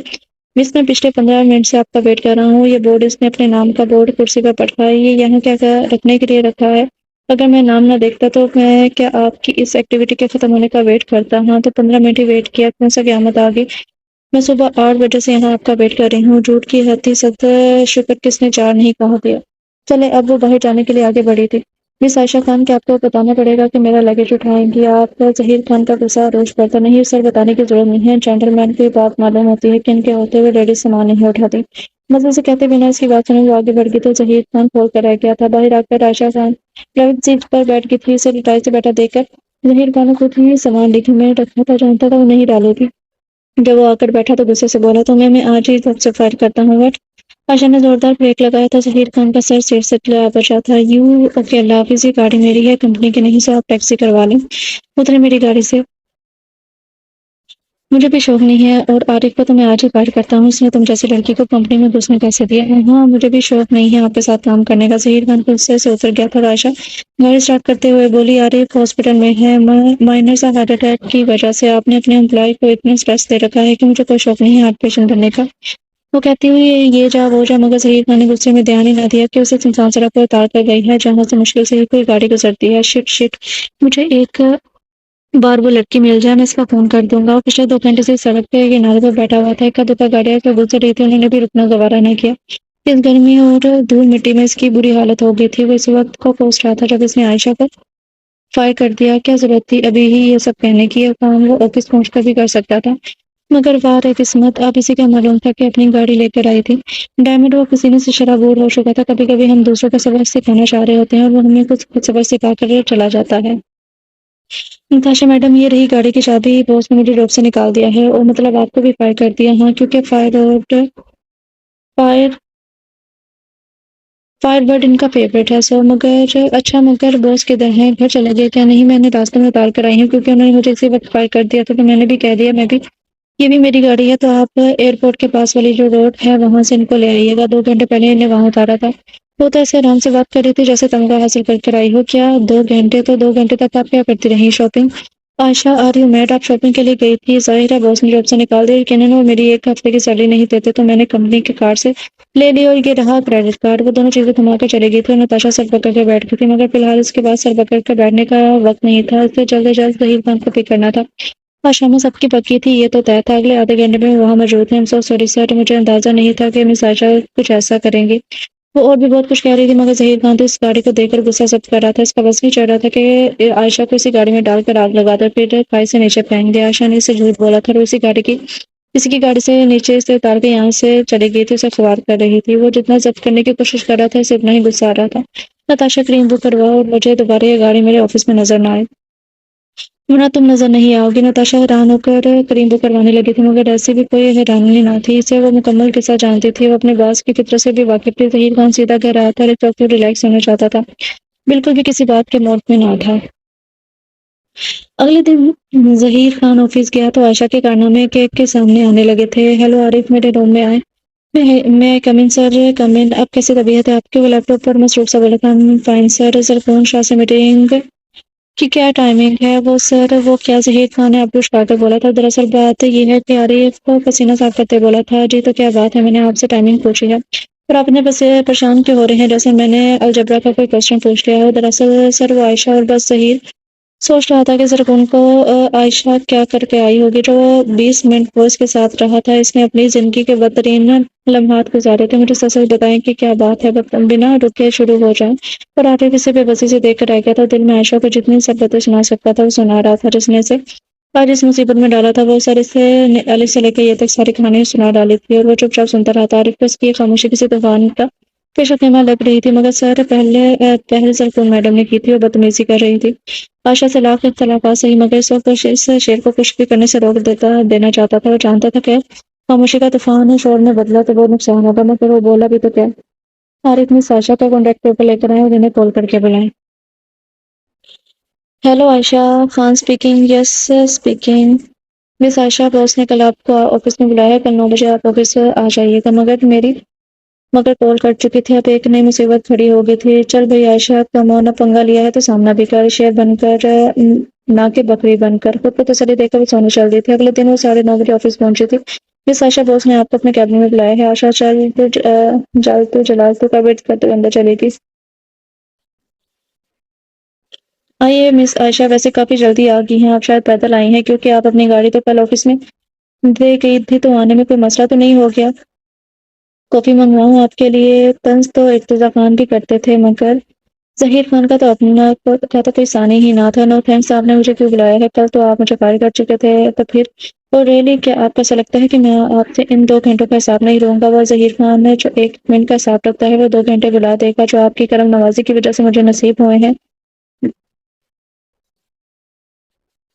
مس میں پچھلے 15 منٹ سے آپ کا ویٹ کر رہا ہوں۔ یہ بورڈ اس نے اپنے نام کا بورڈ کرسی پر پٹکا ہے، یہ یہاں کیا رکھنے کے لیے رکھا ہے؟ اگر میں نام نہ دیکھتا تو میں کیا آپ کی اس ایکٹیویٹی کے ختم ہونے کا ویٹ کرتا؟ ہاں تو 15 منٹ ہی ویٹ کیا، کون سا قیامت آ گئی؟ میں صبح 8 بجے سے یہاں آپ کا ویٹ کر رہی ہوں، جھوٹ کی حد سد شکر کس نے 4 نہیں کہا دیا۔ چلے اب وہ باہر جانے کے لیے آگے بڑھی تھی۔ مس عائشہ خان کہ آپ کو بتانا پڑے گا کہ میرا لگیج اٹھائیں گی آپ؟ ظہیر خان کا غصہ عروج پر تھا۔ نہیں سر، بتانے کی ضرورت نہیں ہے، جینٹل مین کو یہ بات معلوم ہوتی ہے کہ ان کے ہوتے ہوئے لیڈیز سامان نہیں اٹھاتی۔ مزے سے کہتے بنا اس کی بات سنیں وہ آگے بڑھ گئی تو ظہیر خان کھول کر رہ گیا تھا۔ باہر آ کر عائشہ خان پرائیویٹ سیٹ پر بیٹھ گئی تھی، اسے لٹائی سے بیٹھا دیکھ کر ظہیر خان نے خود ہی سامان لکھے میں رکھا تھا، جانتا تھا وہ نہیں ڈالے گی۔ جب وہ آ کر بیٹھا تو غصے سے بولا، تو میں آج ہی سب سے فائر کرتا ہوں۔ بٹ عائشہ نے زوردار بریک لگایا تھا، ظہیر خان کا سر سیٹ سے بچا تھا۔ اوکے اللہ حافظ، یہ گاڑی میری ہے، کمپنی کی نہیں، سو آپ ٹیکسی کروا لیں۔ اترے میری گاڑی سے، مجھے بھی شوق نہیں ہے، اور عارف کو تو میں آج ہی فائر کرتا ہوں، اس نے تم جیسی لڑکی کو کمپنی میں گھسنے کیسے دیا ہے؟ ہاں مجھے بھی شوق نہیں ہے آپ کے ساتھ کام کرنے کا۔ ظہیر خان غصے سے اتر گیا تھا۔ عائشہ گاڑی اسٹارٹ کرتے ہوئے بولی، عارف ہاسپٹل میں ہے، مائنر سا ہارٹ اٹیک کی وجہ سے آپ نے اپنے امپلائی کو اتنا اسٹریس دے رکھا ہے کہ مجھے کوئی شوق نہیں ہے ہارٹ پیشنٹ بننے کا۔ وہ کہتی ہوئی یہ جا وہ جا، مگر ظہیر خان نے غصے میں دھیان ہی نہ دیا کہ اسے سنسان سڑک پر اتار کر گئی ہے جہاں سے مشکل سے ہی کوئی گاڑی گزرتی ہے۔ شٹ شٹ، مجھے ایک بار وہ لڑکی مل جائے میں اس کا فون کر دوں گا۔ اور پچھلے 2 گھنٹے سے سڑک پہ کنارے پر بیٹھا ہوا تھا، ایک دفعہ گاڑیاں سے گزر رہی تھی، انہوں نے بھی رکنا گوارا نہیں کیا۔ اس گرمی اور دھول مٹی میں اس کی بری حالت ہو گئی تھی۔ وہ اس وقت کو کوس رہا تھا جب اس نے عائشہ کو فائر کر دیا۔ کیا ضرورت تھی ابھی ہی یہ سب کہنے کی؟ یہ کام وہ آفس پہنچ کر بھی کر سکتا تھا، مگر واہ رے قسمت، آپ اسی کا معلوم تھا کہ اپنی گاڑی لے کر آئی تھی۔ ڈائمنڈ وہ پسینے سے شرابور ہو چکا تھا۔ کبھی کبھی ہم دوسروں کا سبق سکھانا چاہ رہے ہوتے ہیں اور وہ ہمیں کچھ سبق سکھا کر چلا جاتا ہے۔ نتاشا میڈم، یہ رہی گاڑی کی چابی، باس نے مجھے جاب سے نکال دیا ہے۔ اور مطلب آپ کو بھی فائر کر دیا؟ ہاں، کیونکہ فائر فائر برڈ ان کا فیوریٹ ہے سو مگر اچھا مگر باس کدھر ہیں گھر چلے گئے کیا نہیں میں نے راستے میں اتار کر آئی ہوں کیونکہ انہوں نے مجھے اسی وقت فائر کر دیا تھا تو میں نے بھی کہہ دیا میں بھی یہ بھی میری گاڑی ہے تو آپ ایئرپورٹ کے پاس والی جو روڈ ہے وہاں سے ان کو لے آئیے گا 2 گھنٹے پہلے انہیں وہاں اتارا تھا وہ تو ایسے آرام سے بات کر رہی تھی جیسے تنخواہ حاصل کر کر آئی ہو کیا 2 گھنٹے تو 2 گھنٹے تک آپ کیا کرتی رہی shopping Ayesha are you mad آپ شاپنگ کے لیے گئی تھی ظاہرہ باس نے جاب سے نکال دی لیکن انہوں نے میری 1 ہفتے کی سیلری نہیں دیتے تو میں نے کمپنی کے کارڈ سے لے لی اور یہ رہا کریڈٹ کارڈ وہ دونوں چیزیں تھما کر چلی گئی تھی اور نتاشا سر پکڑ کے بیٹھ گئی تھی مگر فی الحال اس کے بعد سر پکڑ کر بیٹھنے کا وقت نہیں تھا اسے جلد از جلد ظہیر خان کو پک کرنا تھا آج شام سب کی پکی تھی یہ تو طے تھا اگلے آدھے گھنٹے میں وہاں موجود تھے سوری سر مجھے اندازہ نہیں تھا کہ مس عائشہ کچھ ایسا کریں گے وہ اور بھی بہت کچھ کہہ رہی تھی مگر ظہیر خان تو اس گاڑی کو دیکھ کر غصہ سب کر رہا تھا اس کا بس نہیں چڑھ رہا تھا کہ عائشہ کو اسی گاڑی میں ڈال کر آگ لگا دے پھر کھائی سے نیچے پھینک دیا عائشہ نے اسے جھوٹ بولا تھا اور اسی گاڑی کی کسی کی گاڑی سے نیچے سے اتار کے یہاں سے چلی گئی تھی اسے خوار کر رہی تھی وہ جتنا ضبط کرنے کی کوشش کر رہا تھا اسے اتنا ہی غصہ آ رہا تھا نتاشا کریم بک کرواؤ اور مجھے دوبارہ یہ گاڑی میرے آفس میں نظر نہ آئے ورنہ تم نظر نہیں آؤ گی نتاشا حیران ہو کر کریم بک کروانے لگی تھی مگر ایسی بھی کوئی حیرانی نہ تھی اسے وہ مکمل قصہ جانتی تھی وہ اپنے باس کی فطرت سے بھی واقف تھی ظہیر خان سیدھا کہہ رہا تھا ایک وقت ریلیکس ہونا چاہتا تھا بالکل بھی کسی بات کے موڈ میں نہ تھا اگلے دن ظہیر خان آفس گیا تو عائشہ کے کارنامے کیک کے سامنے آنے لگے تھے ہیلو عارف میرے روم میں آئے میں کمن سر کمن اب کیسی طبیعت ہے آپ کے وہ لیپ ٹاپ پر مصروف سا بولا تھا فائن سر فون شاہ سے میٹنگ کی کیا ٹائمنگ ہے وہ سر وہ کیا ظہیر خان نے ابروش کر بولا تھا دراصل بات یہ ہے کہ عارف کو پسینہ صاف کرتے بولا تھا جی تو کیا بات ہے میں نے آپ سے ٹائمنگ پوچھی ہے اور آپ نے بس پریشان کیوں ہو رہے ہیں جیسے میں نے الجبرا کا کوئی کوشچن پوچھ لیا ہے دراصل سر وہ عائشہ اور بس ظہیر سوچ رہا تھا کہ سر ان کو عائشہ کیا کر کے آئی ہوگی جو 20 منٹ وہ اس کے ساتھ رہا تھا اس نے اپنی زندگی کے بدترین لمحات گزارے تھے مجھے سچ بتائیں کہ کیا بات ہے بنا رکے شروع ہو جائیں اور آتے کسی بے بسی سے دیکھ کر رہ گیا تھا دل میں عائشہ کو جتنی سب باتیں سنا سکتا تھا وہ سنا رہا تھا جس نے سے آج اس مصیبت میں ڈالا تھا وہ سر اس سے الف سے لے کے یہ تک ساری کہانی سنا ڈالی تھی اور وہ چپ چاپ سنتا رہا تھا عارف کو اس کی خاموشی کسی طوفان کا پیش خیمہ لگ رہی تھی مگر سر پہل سر میڈم نے کی تھی اور بدتمیزی کر رہی تھی عائشہ سے لاکھ اختلافات صحیح مگر اس وقت اس شعر کو کچھ بھی کرنے سے روک دینا چاہتا تھا وہ جانتا تھا کہ خاموشی کا طوفان شور میں بدلا تو وہ نقصان ہوگا مگر وہ بولا بھی تو کیا عارف نے عائشہ کا کانٹیکٹ پیپر لے کر آئے اور انہیں کال کر کے بلائیں ہیلو عائشہ خان اسپیکنگ یس اسپیکنگ مس عائشہ باس نے کل آپ کو آفس میں بلایا کل 9 بجے آپ آفس آ جائیے گا مگر کال کر چکی تھی اب ایک نئی مصیبت کھڑی ہو گئی تھی چل بھائی عائشہ کمون پنگا لیا ہے تو سامنا بھی کر شیر بن کر نہ کہ بکری بن کر خود کو تسلی دے کر وہ سونے چل دی تھی اگلے دن وہ 9:30 بجے آفس پہنچی تھی مس عائشہ باس نے آپ کو اپنے کیبن میں بلایا ہے عائشہ چل جلال تو کا ویٹ کرتے اندر چلی گئی آئیے مس عائشہ ویسے کافی جلدی آ گئی ہیں آپ شاید پیدل آئی ہیں کیونکہ آپ اپنی گاڑی تو کل آفس میں دے گئی تھی تو آنے میں کوئی مسئلہ تو نہیں ہو گیا کافی منگواؤں آپ کے لیے طنز تو ارتضیٰ خان بھی کرتے تھے مگر ظہیر خان کا تو اپنا کا تو کوئی ثانی ہی نہ تھا نو تھینکس آپ نے مجھے کیوں بلایا ہے کل تو آپ مجھے فائر کر چکے تھے تو پھر اور ریئلی کیا آپ کو ایسا لگتا ہے کہ میں آپ سے ان 2 گھنٹوں کا حساب نہیں رہوں گا وہ ظہیر خان نے جو 1 منٹ کا حساب رکھتا ہے وہ 2 گھنٹے بلا دے گا جو آپ کی کرم نوازی کی وجہ سے مجھے نصیب ہوئے ہیں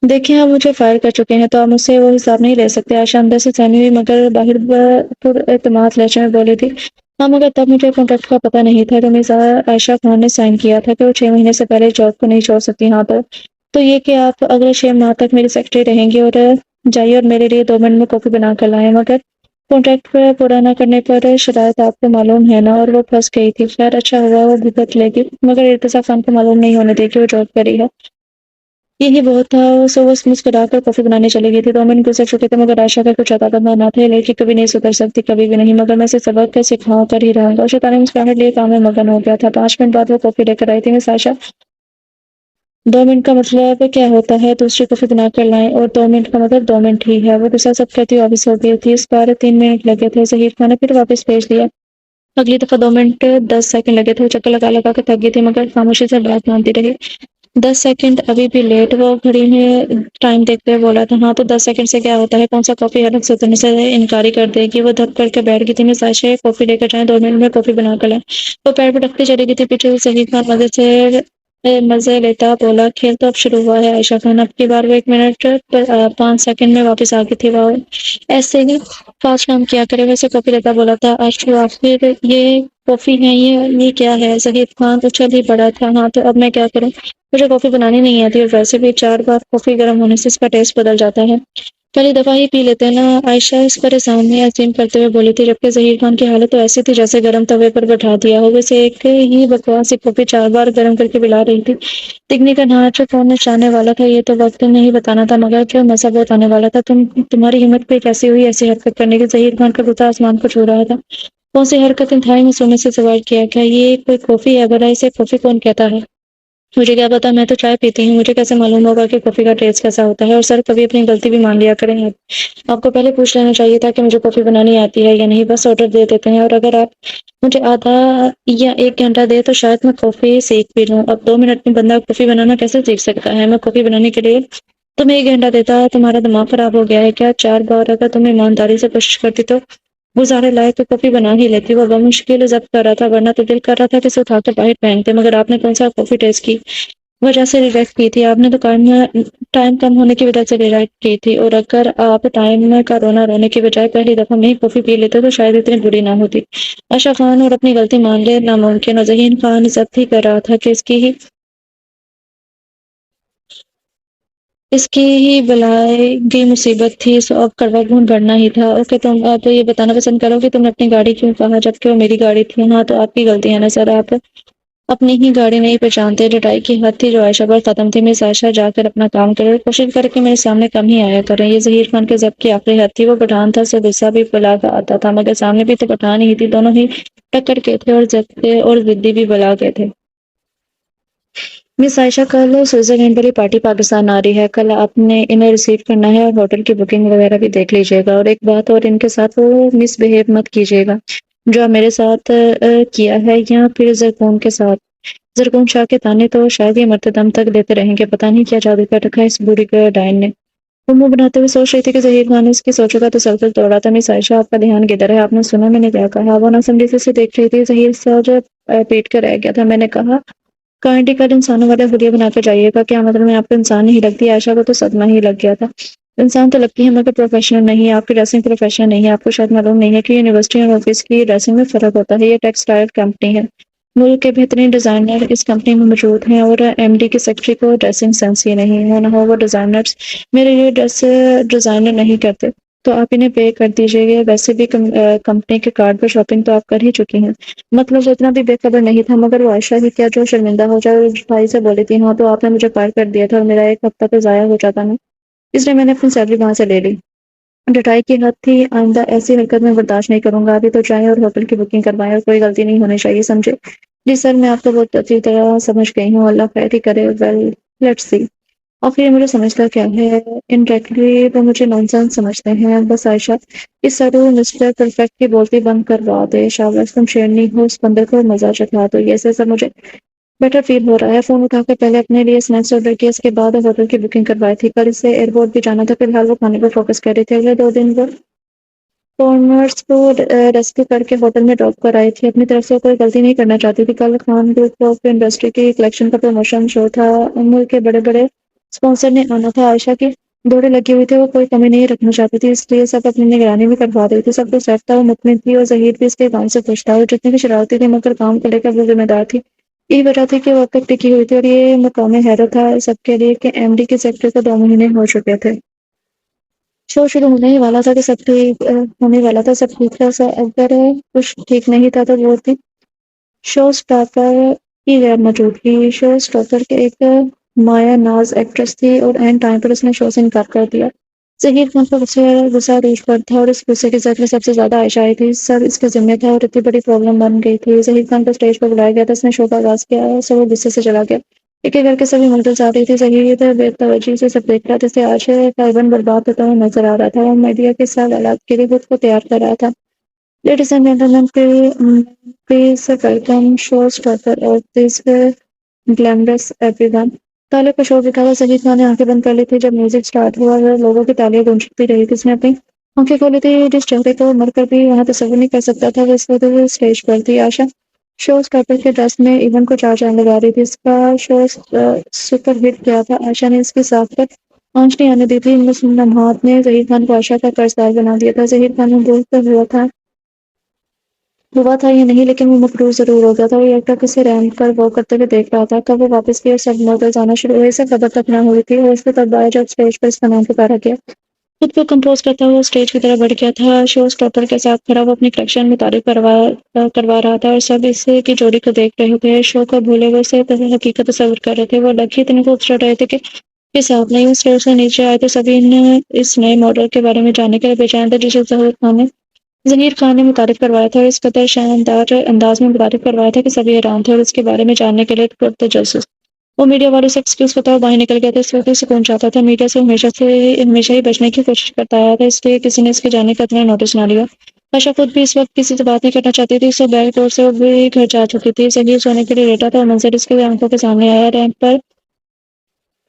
دیکھیں آپ مجھے فائر کر چکے ہیں تو آپ مجھ سے وہ حساب نہیں لے سکتے عائشہ اندر سے سہمی ہوئی مگر باہر پر اعتماد لہجے میں بولی تھی ہاں مگر تب مجھے کانٹریکٹ کا پتہ نہیں تھا جو مس عائشہ خان نے سائن کیا تھا کہ وہ 6 مہینے سے پہلے جاب کو نہیں چھوڑ سکتی ہاں تو یہ کہ آپ اگلے 6 ماہ تک میری سیکرٹری رہیں گی اور جائیے اور میرے لیے 2 منٹ میں کافی بنا کر لائیں مگر کانٹریکٹ پورا نہ کرنے پر شرائط آپ کو معلوم ہے نا اور وہ پھنس گئی تھی خیر اچھا ہوا وہ بھگت لے گی مگر ارتضیٰ خان کو معلوم نہیں ہونے دے کہ وہ جاب کری ہے یہی بہت تھا سو وہ مسکرا کر کافی بنانے چلی گئی تھی 2 منٹ گزر چکے تھے مگر عائشہ کا کچھ عطا کرنا نہ تھے لیکن کبھی نہیں سدھر سکتی کبھی بھی نہیں مگر میں اسے سبق سکھا کر ہی رہوں گا شیطانی مسکراہٹ لیے کام میں مگن ہو گیا تھا 5 منٹ بعد وہ کافی لے کر آئی تھی مس عائشہ 2 منٹ کا مطلب کیا ہوتا ہے دوسری کافی بنا کر لائیں اور 2 منٹ کا مطلب 2 منٹ ہی ہے وہ دوسرا سب کہتی واپس ہو گئی تھی اس بار 3 منٹ لگے تھے ظہیر خان نے پھر واپس بھیج دیا اگلی دفعہ 2 منٹ 10 سیکنڈ لگے تھے چکر لگا کے تھک گئی تھی مگر خاموشی سے بات مانتی رہی 10 سیکنڈ ابھی بھی لیٹ وہ گھڑی میں ٹائم دیکھتے ہوئے بولا تھا ہاں تو 10 سیکنڈ سے کیا ہوتا ہے کون سا کافی الگ سے اترنے سے انکاری کر دے گی وہ دھک کر کے بیٹھ گئی تھی مس عائشہ کافی لے کر جائیں 2 منٹ میں کافی بنا کر لائیں وہ پیر پہ رکھتی چلی گئی تھی پیچھے سے ظہیر خان مزے لیتا بولا کھیل تو اب شروع ہوا ہے عائشہ خان اب کی بار وہ 1 منٹ 5 سیکنڈ میں واپس آ گئی تھی ایسے ہی فاسٹ کام کیا کرے ویسے کافی لیتا بولا تھا آج آخر یہ کافی ہے یہ کیا ہے؟ ظہیر خان تو چل ہی پڑا تھا. ہاں تو اب میں کیا کروں؟ مجھے کافی بنانی نہیں آتی اور ویسے بھی 4 بار کافی گرم ہونے سے اس کا ٹیسٹ بدل جاتا ہے. پہلی دفعہ ہی پی لیتے نا. عائشہ اس پر سامنے عظیم کرتے ہوئے بولی تھی، جبکہ ظہیر خان کی حالت تو ایسی تھی جیسے گرم توے پر بٹھا دیا ہو. ویسے ایک ہی بکواس کافی 4 بار گرم کر کے پلا رہی تھی. ٹکنی کا ناچ کون چاہنے والا تھا یہ تو وقت نہیں بتانا تھا، مگر کیا مزہ بہت آنے والا تھا. تمہاری ہمت پہ کیسی ہوئی ایسی حرکت کرنے کی؟ ظہیر خان کا غصہ آسمان کو چھو رہا تھا. کون سی حرکت انتہائی میں سے سوال کیا. کیا یہ کوئی کافی ہے؟ بھلا اسے کافی کون کہتا ہے؟ مجھے کیا پتا، میں تو چائے پیتی ہوں. مجھے کیسے معلوم ہوگا کہ کافی کا ٹیسٹ کیسا ہوتا ہے؟ اور سر کبھی اپنی غلطی بھی مان لیا کریں. آپ کو پہلے پوچھ لینا چاہیے تھا کہ مجھے کافی بنانی آتی ہے یا نہیں. بس آرڈر دے دیتے ہیں، اور اگر آپ مجھے آدھا یا 1 گھنٹہ دے تو شاید میں کافی سیکھ بھی لوں. اب 2 منٹ میں بندہ کافی بنانا کیسے سیکھ سکتا ہے؟ میں کافی بنانے کے لیے تمہیں 1 گھنٹہ دیتا. تمہارا دماغ خراب ہو گیا ہے کیا؟ 4 بار اگر تم ایمانداری سے کوشش کرتی تو گزارے لائق تو کافی بنا ہی لیتی. وہ بمشکل ضبط کر رہا تھا، ورنہ تو دل کر رہا تھا کہ اسے اٹھا کے باہر پھینکتے. مگر آپ نے کون سا کافی ٹیسٹ کی وجہ سے ریلیکٹ کی تھی؟ آپ نے تو ٹائم کم ہونے کی وجہ سے ریلیکٹ کی تھی. اور اگر آپ ٹائم کا رونے کی بجائے پہلی دفعہ میں ہی کافی پی لیتے تو شاید اتنی بری نہ ہوتی. عائشہ خان اور اپنی غلطی مان لے ناممکن. اور ذہین خان ضبط ہی کر رہا تھا کہ اس کی ہی بلائے گئی مصیبت تھی. سو اب کڑوا گھون بڑھنا ہی تھا. اوکے، تم تو یہ بتانا پسند کرو کہ تم نے اپنی گاڑی کیوں کہا جبکہ وہ میری گاڑی تھی؟ ہاں تو آپ کی غلطی ہے نا سر. آپ اپنی ہی گاڑی نہیں پہچانتے. لٹائی کی حد تھی جو عائشہ پر ختم تھی. مس عائشہ جا کر اپنا کام کرے. کوشش کر کے میرے سامنے کم ہی آیا کریں. یہ ظہیر خان کے ضبط کی آخری حد تھی. وہ پٹھان تھا سو غصہ بھی بلا کا آتا تھا، مگر سامنے بھی تو پٹھان ہی تھی. دونوں ہی ٹکر کے تھے اور ضد کے اور ضدی بھی بلا کے تھے. مس عائشہ، کل سوئٹزرلینڈ والی پارٹی پاکستان آ رہی ہے. کل آپ نے انہیں ریسیو کرنا ہے اور ہوٹل کی بکنگ وغیرہ بھی دیکھ لیجیے گا. اور ایک بات اور، ان کے ساتھ وہ مس بہیو مت کیجیے گا جو آپ میرے ساتھ کیا ہے، یا پھر زرکون کے ساتھ. زرکون شاہ کے تانے تو شاید یہ مرتے دم تک دیتے رہیں گے. پتہ نہیں کیا جادو کر رکھا ہے اس بوڑھی کو ڈائن نے. وہ منہ بناتے ہوئے سوچ رہی تھی کہ ظہیر خان نے اس کی سوچوں کا تسلسل توڑا تھا. مس عائشہ، آپ کا دھیان کدھر ہے؟ آپ نے سنا میں نے کیا کہا؟ وہ ناسمجھی سے دیکھ رہی تھی. ظہیر سر جو پیٹ کر رہ گیا تھا. میں نے کہا کائنڈلی کل انسانوں والا ویڈیو بنا کے جائیے گا. کیا مطلب؟ میں آپ کو انسان نہیں لگتی؟ عائشہ کو تو صدمہ ہی لگ گیا تھا. انسان تو لگتی ہے مگر پروفیشنل نہیں. آپ کی ڈریسنگ پروفیشنل نہیں ہے. آپ کو شاید معلوم نہیں ہے کہ یونیورسٹی اور آفس کی ڈریسنگ میں فرق ہوتا ہے. یہ ٹیکسٹائل کمپنی ہے. ملک کے بہترین ڈیزائنر اس کمپنی میں موجود ہیں، اور ایم ڈی کی سیکرٹری کو ڈریسنگ سینس ہی نہیں ہے. نہ ہو وہ ڈیزائنرز میرے لیے ڈریس ڈیزائنر نہیں کرتے تو آپ انہیں پے کر دیجیے گا. ویسے بھی کمپنی کے کارڈ پر شاپنگ تو آپ کر ہی چکی ہیں. مطلب وہ اتنا بھی بے خبر نہیں تھا. مگر وہ عائشہ ہی کیا جو شرمندہ ہو جائے. اور بھائی سے بولی تھی. ہاں تو آپ نے مجھے پار کر دیا تھا اور میرا 1 ہفتہ تو ضائع ہو جاتا نا. اس لیے میں نے اپنی سیلری وہاں سے لے لی. ڈٹائی کی حد تھی. آئندہ ایسی حرکت میں برداشت نہیں کروں گا. ابھی تو جائیں اور ہوٹل کی بکنگ کروائیں، اور کوئی غلطی نہیں ہونی چاہیے، سمجھے؟ جی سر، میں آپ کو بہت اچھی طرح سمجھ گئی ہوں. اللہ خیر ہی کرے. Well let's see. اور پھر مجھے سمجھتا کیا ہے؟ انڈائریکٹلی وہ مجھے نانسنس سمجھتے ہیں. بس عائشہ، اس سڑو مسٹر پرفیکٹ کی بولتی بند کروا دے. شاباش، تم شیرنی ہو. اس بندر کو مزہ چکھا دو. یہ سب مجھے بیٹر فیل ہو رہا ہے. فون اٹھا کے پہلے اپنے لیے اسنیکس آرڈر کیا، اس کے بعد ہوٹل کی بکنگ کروائی تھی. کل سے ایئرپورٹ بھی جانا تھا. فی الحال وہ کھانے پر فوکس کر رہی تھی. اگلے 2 دن وہ فارمرز کو ریسکیو کر کے ہوٹل میں ڈراپ کر آئی تھی. اپنی طرف سے کوئی غلطی نہیں کرنا چاہتی تھی. کل خان گروپ آف انڈسٹری کی کلیکشن کا پروموشن شو تھا. ملک کے بڑے بڑے اسپانسر نے آنا تھا. عائشہ کی دوڑے لگی ہوئی تھی. وہ کوئی کمی نہیں رکھنا چاہتی تھی، اس لیے سب اپنی نگرانی بھی کروا رہی تھی. سب کو سیٹ تھا. وہ مطمئن تھی. اور ظہیر بھی اس کے کام سے خوش تھا. اور جتنی بھی شرارتی تھی مگر کام کو لے کر وہ ذمہ دار تھی. یہی وجہ تھی کہ وہ اب تک ٹکی ہوئی تھی. اور یہ مقام حیرت تھا سب کے لیے کہ ایم ڈی کے سیکٹر کو 2 مہینے ہو چکے تھے. شو شروع ہونے ہی والا تھا کہ سب ٹھیک ہونے والا تھا. سب ٹھیک تھا. اگر کچھ ٹھیک نہیں تھا تو وہ تھی شو اسٹاپر کی غیر موجودگی. شو اسٹاپر کے ایک مایا ناز ایکٹریس تھی اور اینڈ ٹائم پر اس نے شو سے انکار کر دیا. ظہیر خان کا غصہ عروج پر تھا اور اس غصے کے زد میں سب سے زیادہ عائشہ آئی تھی. سب اس کے ذمہ تھا اور اتنی بڑی پرابلم بن گئی تھی. ظہیر خان کو اسٹیج پر بلایا گیا تھا. اس نے شو کا آغاز کیا. سب وہ غصے سے چلا گیا. ایک ایک کر کے سبھی منزل آ رہی تھی. ظہیر بے توجہی سے سب دیکھ رہا تھا. جسے آج تقریباً برباد ہوتا ہوا نظر آ رہا تھا. اور میڈیا کے ساتھ آلات کے لیے خود کو تیار کر رہا تھا. Ladies and gentlemen, please welcome show stopper اور دس گلیمرس ایوری ون. تالے کا شور دکھا ہوا. ظہیر خان نے آنکھیں بند کر لی تھی جب میوزک سٹارٹ ہوا. لوگوں کی تالیاں گونجتی رہی تھی. اس نے اپنی آنکھیں کھولی تھی. جس چہرے کو مر کر بھی وہاں تصور نہیں کر سکتا تھا وہ اس وقت اسٹیج پر تھی. آشا شو اسٹاپر کے ڈریس میں ایون کو 4 چاند لگا رہی تھی. اس کا شو سپر ہٹ کیا تھا. عائشہ نے اس کی ساتھ پر آنچ نہیں آنے دی تھی. ان لمحات نے ظہیر خان کو عائشہ کا قرض دار بنا دیا تھا. ظہیر خان میں بولتا ہوا تھا ہوا تھا یا نہیں، لیکن وہ مفروض ضرور ہو گیا تھا۔ وہ ایکٹر کسی رینک پر واک کرتے ہوئے دیکھ رہا تھا۔ کب وہ واپس بھی اور سب ماڈلز آنا شروع ہوئے، اسے خبر تک نہ ہوئی تھی، اور اس کو تب آیا جب اسٹیج پر اس کا نام پکارا گیا۔ خود کو کمپوز کرتا ہوا اسٹیج کی طرف بڑھ گیا تھا۔ شو اسٹاپر کے ساتھ کھڑا وہ اپنی کلیکشن میں تعریف کروا رہا تھا، اور سب اس کی جوڑی کو دیکھ رہے تھے۔ شو کو بھولے ہوئے اسے حقیقت تصور کر رہے تھے۔ وہ لڑکی اتنی خوبصورت رہے تھے کہ حساب نہیں۔ اسٹیج سے نیچے آئے تو سبھی اس نئے ماڈل کے بارے میں جاننے کے لیے بے چین تھے جسے ظہیر خان نے متعارف کروایا تھا، اور اس قدر شاندار انداز میں متعارف کروایا تھا کہ سبھی حیران تھے اور اس کے بارے میں جاننے کے لیے پرتجسس۔ وہ میڈیا والوں سے ایکسکیوز کرتا ہوا باہر نکل گیا تھا۔ اس وقت سکون چاہتا تھا، میڈیا سے ہمیشہ ہی بچنے کی کوشش کرتا آیا تھا، اس لیے کسی نے اس کے جانے کا اتنا نوٹس نہ لیا۔ عائشہ خود بھی اس وقت کسی سے بات نہیں کرنا چاہتی تھی، اسے بیک ڈور سے وہ بھی گھر جا چکی تھی۔ ظہیر سونے کے لیے لیٹا تھا اور منظر اس کے آنکھوں کے سامنے آیا۔ رینک پر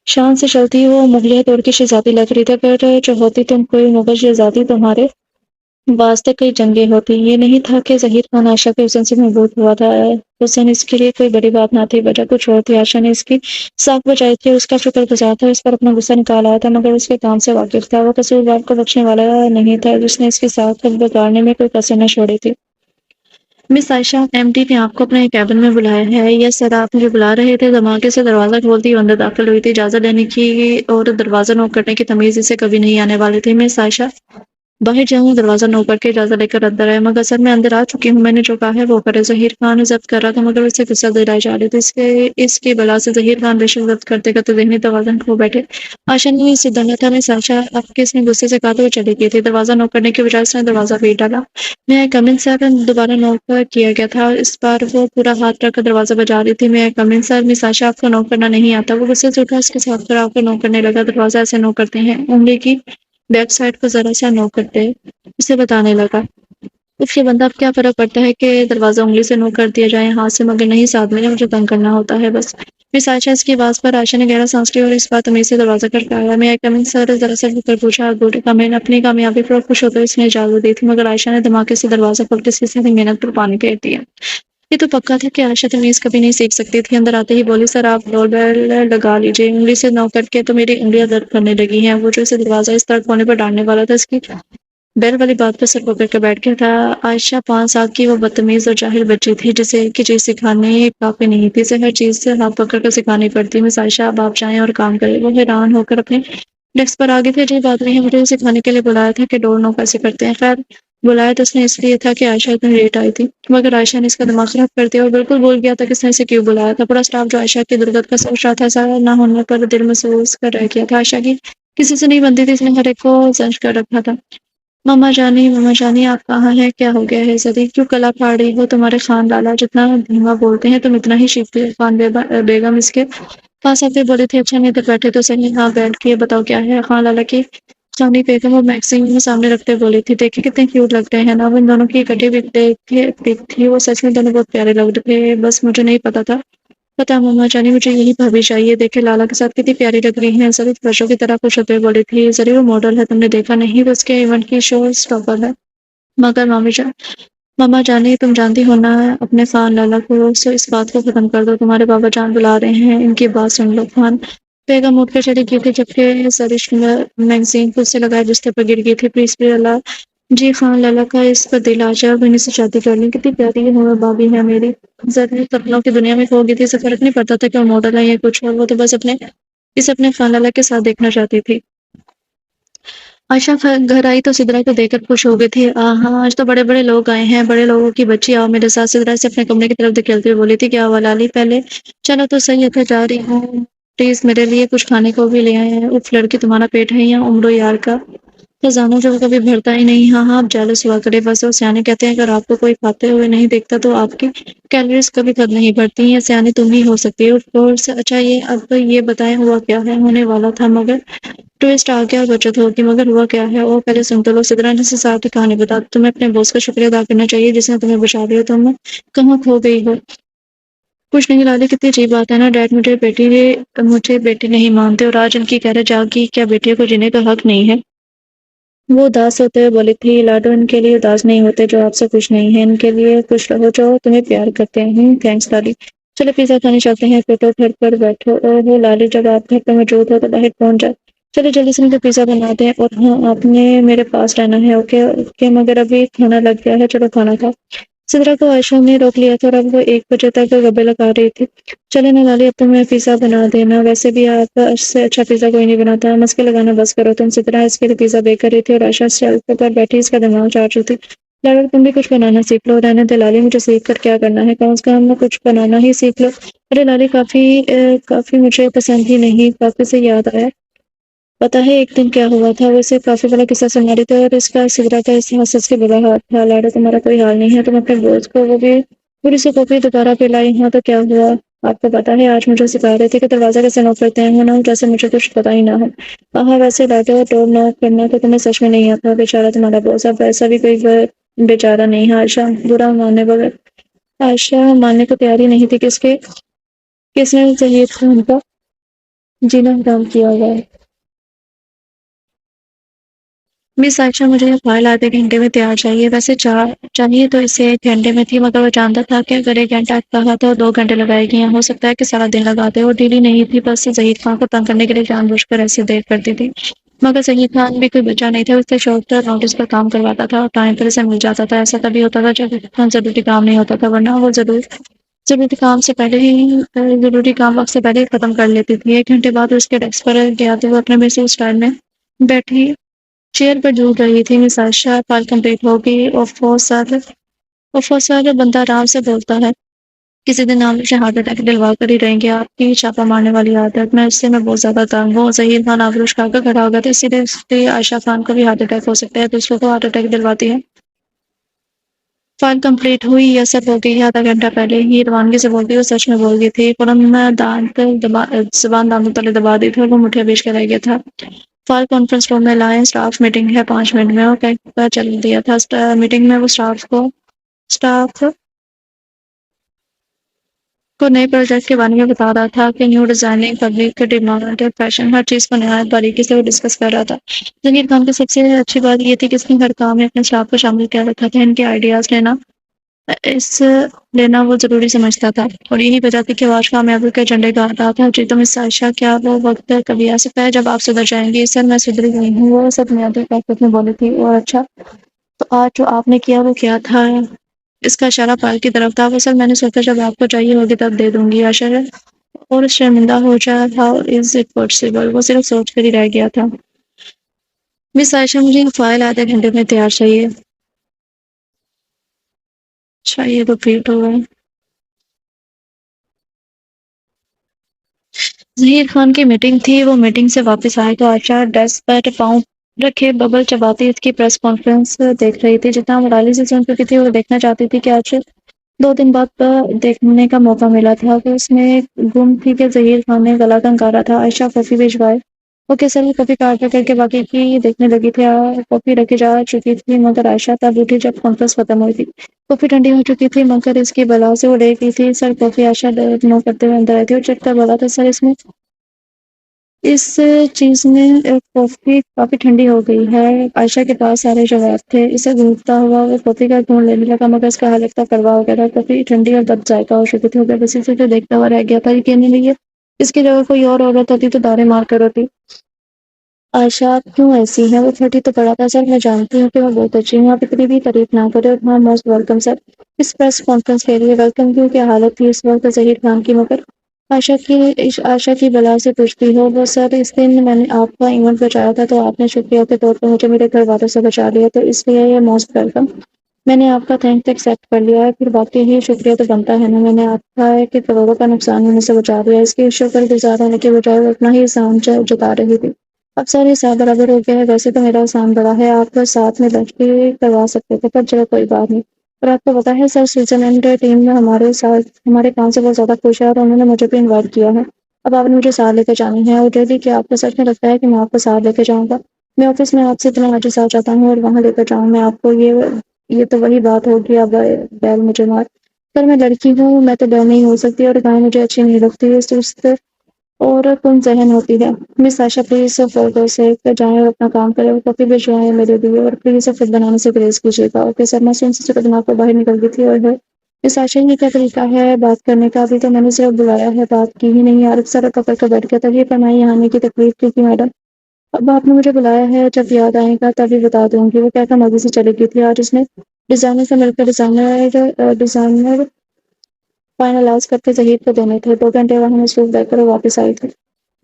شان سے چلتی وہ مغلیہ دور کی شہزادی لگ رہی تھی۔ اگر جو ہوتی تم کوئی مغل شہزادی، تمہارے واسطے کئی جنگیں ہوتی۔ یہ نہیں تھا کہ ظہیر خان عائشہ کے حسن سے محبوب ہوا تھا۔ حسن اس کے لیے کوئی بڑی بات نہ تھی، وجہ کچھ اور تھی۔ عائشہ نے اس کی ساکھ بجائی تھی، اس کا شکر گزار تھا، اس پر اپنا غصہ نکال آیا تھا، مگر اس کے کام سے واقف تھا۔ وہ قصوروار کو بخشنے والا نہیں تھا جس نے اس کی ساکھ بگاڑنے میں کوئی کسر نہ چھوڑی تھی۔ مس عائشہ، ایم ڈی نے آپ کو اپنے کیبن میں بلایا ہے۔ یس سر، آپ مجھے بلا رہے تھے؟ دھماکے سے دروازہ کھولتی وہ اندر داخل ہوئی تھی۔ اجازت لینے کی اور دروازہ نوک کرنے کی تمیز اسے کبھی نہیں آنے والی تھی۔ مس عائشہ، باہر جاؤں؟ دروازہ نوک کر کے اجازت لے کر اندر آئے۔ مگر سر، میں اندر آ چکی ہوں، میں نے جو کہا ہے وہ کرے۔ ظہیر خان ضبط کر رہا تھا مگر اسے غصہ دلائی جا رہی تھی۔ اس کی بلا سے ظہیر خان بے شک ضبط کرتے کرتے ذہنی توازن کھو بیٹھے۔ عائشہ نے اسے دھنا تھا۔ مس عائشہ، آپ کس نے غصے سے کہا تو وہ چلی گئی تھی۔ دروازہ نوک کرنے کی بجائے اس نے دروازہ پیٹ ڈالا۔ میں کم ان سر؟ دوبارہ نوک کیا گیا تھا۔ اس بار وہ پورا ہاتھ رکھ کر دروازہ بجا رہی تھی۔ میں کم ان سر؟ مس عائشہ، آپ کو نوک کرنا نہیں آتا؟ وہ غصے سے اٹھا، اس کے ساتھ کھڑا ہو کر نوک کرنے لگا۔ دروازہ ایسے نوک کرتے ہیں، انگلی کی بیک سائڈ کو ذرا سا نوک کرتے، اسے بتانے لگا۔ اس کے بندہ، اب کیا فرق پڑتا ہے کہ دروازہ انگلی سے نوک کر دیا جائے ہاتھ سے، مگر نہیں ساتھ میں مجھے تنگ کرنا ہوتا ہے بس۔ مس عائشہ، اس کی آواز پر عائشہ نے گہرا سانس لیا اور اس بار تمیز سے دروازہ کھٹکھایا۔ میں کم ان سر؟ ذرا سا رک کر پوچھا۔ بوٹے کا میں اپنی کامیابی پر خوش ہوتے اس نے اجازت دی تھی، مگر عائشہ نے دھماکے سے دروازہ کھول کے اس کی ساری محنت پر پانی پھیر دیا۔ یہ تو پکا تھا کہ عائشہ تمیز کبھی نہیں سیکھ سکتی تھی۔ اندر آتے ہی بولی، سر آپ ڈور بیل لگا لیجیے، انگلی سے نوک کر کے تو میری انگلیاں درد کرنے لگی ہیں۔ وہ جو اسے دروازہ اس طرح کھولنے پر ڈالنے والا تھا، اس کی بیل والی بات پر سر پکڑ کے بیٹھ گیا تھا۔ عائشہ 5 سال کی وہ بدتمیز اور جاہل بچی تھی جسے ایک ہی چیز سکھانے کافی نہیں تھی، اسے ہر چیز سے ہاتھ پکڑ کر سکھانی پڑتی۔ مس عائشہ، اب آپ جائیں اور کام کریں۔ وہ حیران ہو کر اپنے ڈیسک پر آگے تھے۔ عجیب بات نہیں ہے، مجھے سکھانے کے لیے بلایا تھا کہ ڈور نوک کیسے کرتے ہیں۔ خیر، بلایا تو اس نے اس لیے تھا کہ عائشہ اتنی لیٹ آئی تھی، مگر عائشہ نے اس کا دماغ خراب کر دیا اور بالکل بھول گیا تھا کہ اس نے اسے کیوں بلایا تھا۔ پورا اسٹاف جو عائشہ کی درگت کا سوچ رہا تھا، ایسا نہ ہونے پر دل محسوس کر رہ گیا تھا۔ عائشہ کی کسی سے نہیں بنتی تھی، اس نے ہر ایک کو زنج کر رکھا تھا۔ ماما جانی آپ کہاں ہیں؟ کیا ہو گیا ہے زدی؟ کیوں گلا پھاڑ رہی ہو؟ تمہارے خان لالا جتنا دھیما بولتے ہیں تم اتنا ہی شیخ خان بیگم اس کے پاس آتے بولے تھے۔ اچھا نہیں ادھر بیٹھے تو صحیح۔ ہاں بیٹھ کے بتاؤ کیا ہے؟ خان لالا کی خانی بیگم اور میگزین میں سامنے رکھتے بولی تھی، دیکھیں کتنے کیوٹ لگ رہے ہیں نا۔ وہ ان دونوں کی اکٹھی پک تھی، وہ سچ میں دونوں بہت پیارے لگ رہے تھے، بس مجھے نہیں پتا تھا۔ پتا ماما جانی، مجھے یہی بھابھی چاہیے، دیکھے لالا کے ساتھ کتنی پیاری لگ رہی ہیں۔ ضرور بچوں کی طرح خوش ہوتے بولی تھی۔ ضرور وہ ماڈل ہے، تم نے دیکھا نہیں؟ وہ اس کے ایونٹ کی شو اسٹاپر ہے۔ مگر ماما جانی، تم جانتی ہو نا اپنے خان لالا کو، سو اس بات کو ختم کر دو، تمہارے بابا جان بلا رہے ہیں، ان کی بات سن لو۔ خان بیگم اٹھ کر چلی گئی تھی جبکہ سرش میگزین خود سے لگائے بستر پر گر گئی تھی۔ پلیز اللہ جی، خان لالا کا اس پر دل آ جائے، انہیں سے شادی کر لیں، کتنی پیاری ہے بابی ہے میری۔ ضرور سپنوں کی دنیا میں کھو گئی تھی، اسے فرق نہیں پڑتا تھا کہ وہ ماڈل ہے یا کچھ اور، وہ تو بس اپنے خان لالا کے ساتھ دیکھنا چاہتی تھی۔ عائشہ گھر آئی تو سدرا کو دیکھ کر خوش ہو گئی تھی۔ ہاں آج تو بڑے بڑے لوگ آئے ہیں، بڑے لوگوں کی بچی، آؤ میرے ساتھ۔ سدرا سے اپنے کمرے کی طرف دھکیلتے ہوئے بولی تھی، کیا ہوا لالی؟ پہلے چلو تو صحیح ہے، جا رہی ہوں، پلیز میرے لیے کچھ کھانے کو بھی لے آئے ہیں۔ اف لڑکی، تمہارا پیٹ ہے یا عمرو یار کا خزانہ جو کبھی بھرتا ہی نہیں۔ ہاں آپ جالس ہوا کرے بس، وہ سیانے کہتے ہیں اگر آپ کو کوئی کھاتے ہوئے نہیں دیکھتا تو آپ کی کیلوریز کبھی خود نہیں بڑھتی ہیں، سیانی تم ہی ہو سکتی ہو۔ کورس اچھا، اب یہ بتائیں ہوا کیا ہے؟ ہونے والا تھا مگر ٹویسٹ آ گیا اور بچت ہوگی، مگر ہوا کیا ہے؟ او پہلے سن تو لو۔ سدرا نے سے ساتھ کہانی بتا، تمہیں اپنے بوس کا شکریہ ادا کرنا چاہیے جس نے تمہیں بچا لیا، تم کہاں کھو گئی ہو؟ کچھ نہیں لالی، کتنی عجیب بات ہے نا، ڈیڈ مجھے بیٹی نہیں مانتے اور آج ان کی کہہ رہے جاگی، کیا بیٹیوں کو جینے کا حق نہیں ہے؟ وہ اداس ہوتے ہوئے بولی تھی، لاڈو ان کے لیے اداس نہیں ہوتے جو آپ سے خوش نہیں ہیں، ان کے لیے خوش رہو جو تمہیں پیار کرتے ہیں۔ تھینکس لالی، چلو پیزا کھانے چلتے ہیں، پھر تو گھر پر بیٹھو۔ وہ لالی، جب آپ گھر پر موجود ہو تو باہر پہنچ جائے، چلو جلدی سے مجھے پیزا بنا دیں، اور ہاں آپ نے میرے پاس رہنا ہے، اوکے مگر ابھی کھانا لگ گیا ہے، چلو کھانا کھاؤ۔ سدرا کو عائشہ نے روک لیا تھا اور اب وہ 1 بجے تک گبے لگا رہی تھی۔ چلے نالی اب تمہیں پیزا بنا دینا، ویسے بھی آپ سے اچھا پیزا کوئی نہیں بناتا، مسکے لگانا بس کرو تم۔ سدرا اس کے لیے پیزا بیک کر رہی تھی اور عائشہ شیلف پر بیٹھی اس کا دماغ چاٹ رہی تھی۔ لاڈر تم بھی کچھ بنانا سیکھ لو۔ رہنے دے لالی، مجھے سیکھ کر کیا کرنا ہے، کم از کم کچھ بنانا ہی سیکھ لو۔ ارے لالی کافی مجھے پسند ہی نہیں، کافی سے یاد آیا۔ پتا ہے ایک دن کیا ہوا تھا، وہ اسے کافی بڑا قصہ سنا رہی تھی اور اس کا سدرا کا اس حساس کے بڑا ہاتھ تھا۔ لاڈا تمہارا کوئی حال نہیں ہے، تم اپنے دوست کو وہ بھی پوری سے کافی دوبارہ پلائی ہاں تو کیا ہوا؟ آپ کو پتا ہے آج مجھے سکھا رہے تھے کہ دروازہ کیسے نوک کرتے ہیں، نہ جیسے مجھے کچھ پتا ہی نہ ہو۔ ہاں ویسے لاڈا ڈور نوک کرنا تو تمہیں سچ میں نہیں آتا، بیچارہ تمہارا باس۔ اب ایسا بھی کوئی بیچارہ نہیں ہے عائشہ، برا ماننے بغیر۔ عائشہ ماننے کو تیار ہی نہیں تھی کہ کس نے ظہیر خان کا جینا حرام کیا ہوا ہے۔ مس عائشہ مجھے یہ فائل آدھے گھنٹے میں تیار چاہیے، ویسے چاہیے تو اسے 1 گھنٹے میں تھی، مگر وہ جانتا تھا کہ اگر 1 گھنٹہ کہا تو 2 گھنٹے لگائے گی، ہو سکتا ہے کہ سارا دن لگاتے، اور ڈیلی نہیں تھی، بس ظہیر خان کو تنگ کرنے کے لیے جان بوجھ کر ایسی دیر کرتی تھی۔ مگر ظہیر خان بھی کوئی بچہ نہیں تھا، اس سے شوق تھا، نوٹس پر کام کرواتا تھا اور ٹائم پر اسے مل جاتا تھا۔ ایسا تبھی ہوتا تھا جب ضروری کام نہیں ہوتا تھا، ورنہ وہ ضروری کام سے پہلے ہی ضروری کام وقت سے پہلے ہی ختم کر لیتی تھی۔ 1 گھنٹے بعد اس کے ڈیسک پر گیا تو وہ اپنے بیسک اسٹائل میں بیٹھی چیئر پر جھول رہی تھی۔ مس عائشہ فائل کمپلیٹ ہوگی، سر بندہ آرام سے بولتا ہے، کسی دن آپ مجھے ہارٹ اٹیک دلوا کر ہی رہیں گے، آپ کی چھاپا مارنے والی عادت میں اس سے میں بہت زیادہ تنگ ہوں۔ ظہیر خان آبروش کھا کر کھڑا ہو گیا تھا، اسی لیے عائشہ خان کو بھی ہارٹ اٹیک ہو سکتا ہے، دوسروں کو ہارٹ اٹیک دلواتی ہے۔ فائل کمپلیٹ ہوئی یا سب ہو گئی؟ آدھا گھنٹہ پہلے ہی روانگی سے بولتی، وہ سچ میں بول گئی تھی۔ فوراً میں زبان دانتوں تلے دبا دی تھی اور وہ مٹھیا بیچ کر رہ گیا تھا۔ فائل کانفرنس روم میں لائیں، سٹاف میٹنگ ہے 5 منٹ میں، اور کہہ کر چل دیا تھا۔ میٹنگ میں وہ سٹاف کو نئے پروجیکٹ کے بارے میں بتا رہا تھا کہ new designing, public demand, fashion, ہر چیز کو نہایت باریکی سے وہ ڈسکس کر رہا تھا۔ ظہیر خان کی سب سے اچھی بات یہ تھی کہ اس نے ہر کام میں اپنے اسٹاف کو شامل کیا رکھا تھا، ان کے آئیڈیاز لینا وہ ضروری سمجھتا تھا، اور یہی وجہ تھی کہ وہ آج کامیابی کے جھنڈے گاڑ رہا تھا۔ جی تو مس عائشہ، کیا وہ وقت کبھی آ سکتا ہے جب آپ سدھر جائیں گی؟ سر میں سدھری گئی ہوں، وہ سب بنیادی طاقت میں بولی تھی۔ اور اچھا تو آج جو آپ نے کیا وہ کیا تھا؟ اس کا اشارہ پال کی طرف تھا۔ وہ سر میں نے سوچا جب آپ کو چاہیے ہوگی تب دے دوں گی۔ عائشہ اور شرمندہ ہو جائے، ہاؤ از اٹ پاسبل؟ وہ صرف سوچ کر ہی رہ گیا تھا۔ مس عائشہ مجھے یہ فائل آدھے گھنٹے میں تیار چاہیے۔ اچھا یہ رپیٹ ہو گئے۔ ظہیر خان کی میٹنگ تھی، وہ میٹنگ سے واپس آئے تو عائشہ ڈیسک پر پاؤں رکھے ببل چباتی اس کی پریس کانفرنس دیکھ رہی تھی۔ جتنا ملالی سے سن چکی تھی وہ دیکھنا چاہتی تھی کہ آج 2 دن بعد دیکھنے کا موقع ملا تھا کہ اس میں گم تھی کہ ظہیر خان نے گلا گنگارا تھا۔ عائشہ کافی بھجوائے، اوکے سر۔ وہ کافی کار کر کے باقی کی دیکھنے لگی تھی، کافی رکھی جا چکی تھی، مگر عائشہ تب اٹھی جب کانفرنس ختم ہوئی تھی۔ کافی ٹھنڈی ہو چکی تھی، مگر اس کی بلا سے وہ ڈر گئی تھی۔ سر کافی، عائشہ نو کرتے ہوئے اندر آئی تھی اور چٹ کر بولا تھا، سر اس چیز میں کافی ٹھنڈی ہو گئی ہے۔ عائشہ کے پاس سارے جواب تھے، اسے گھونٹتا ہوا وہ کافی کا گھونٹ لینے لگا، مگر اس کا حال لگتا کڑوا ہو گیا تھا، کافی ٹھنڈی اور دب ذائقہ ہو چکی تھی۔ وہ بس اسے دیکھتا ہوا رہ گیا تھا، یقین نہیں لگے اس کی جگہ کوئی اور عورت ہوتی تو دارے مار کر ہوتی۔ عائشہ آپ کیوں ایسی ہیں؟ وہ پھٹی تو پڑا تھا، سر میں جانتی ہوں کہ میں بہت اچھی ہوں، آپ اتنی بھی تعریف نہ کرے۔ اور ہاں موسٹ ویلکم سر، اس پریس کانفرنس کے لیے ویلکم کیوں؟ کیا حالت تھی اس وقت ظہیر خان کی؟ مگر عائشہ کی بلا سے پوچھتی ہو وہ، سر اس دن میں نے آپ کا ایونٹ بچایا تھا تو آپ نے شکریہ کے طور پر مجھے میرے گھر والوں سے بچا لیا، تو اس لیے یہ موسٹ ویلکم۔ میں نے آپ کا تھینکس ایکسیپٹ کر لیا ہے، پھر باقی ہی شکریہ تو بنتا ہے نا، میں نے آپ کا ہے کہ کروڑوں کا نقصان ہونے سے بچا دیا۔ اس کے شکر گزار ہونے کے بجائے وہ اتنا ہی احسان جتا رہی تھی۔ اب سر حساب برابر ہو گیا ہے، ویسے تو میرا احسان بڑا ہے، آپ ساتھ میں بیٹھ کے کروا سکتے تھے، پر چلو کوئی بات نہیں۔ اور آپ کو پتا ہے سر سوئٹزرلینڈ ٹیم میں ہمارے کام سے بہت زیادہ خوش ہے، اور انہوں نے مجھے بھی انوائٹ کیا ہے۔ اب آپ نے مجھے ساتھ لے کے جانی ہے، اور ڈیلی کیا آپ کو سچ میں لگتا ہے کہ میں آپ کو ساتھ لے کے جاؤں گا؟ میں آفس میں آپ سے اتنا عاجز آ جاتا ہوں اور وہاں لے کر جاؤں میں آپ کو؟ یہ تو وہی بات ہوگی، اب بیل مجھے مار۔ پر میں لڑکی ہوں، میں تو بیل نہیں ہو سکتی، اور گائے مجھے اچھی نہیں لگتی، سست اور کن ذہن ہوتی ہے۔ مس عائشہ پلیز فوٹو سے جائیں اور اپنا کام کریں، اور کافی بھجوائیں میرے لیے، اور پلیز خود بنانے سے گریز کیجیے گا، اوکے سر۔ میں سے دماغ کو باہر نکل گئی تھی، اور مس عائشہ یہ کیا طریقہ ہے بات کرنے کا؟ ابھی تو میں نے صرف بلایا ہے، بات کی ہی نہیں۔ عارف سر کپڑ کا بیٹھ گیا تھا، یہ فرمائی یہاں آنے کی تکلیف کی تھی میڈم؟ اب آپ نے مجھے بلایا ہے، جب یاد آئے گا تبھی بتا دوں گی۔ وہ کہتا مزے سے چلی گئی تھی۔ آج اس نے ڈیزائنر سے مل کر ڈیزائنر فائنلائز کر کے ظہیر کو دینے تھے۔ 2 گھنٹے وہاں مصروف رہ کر وہ واپس آئی تھی۔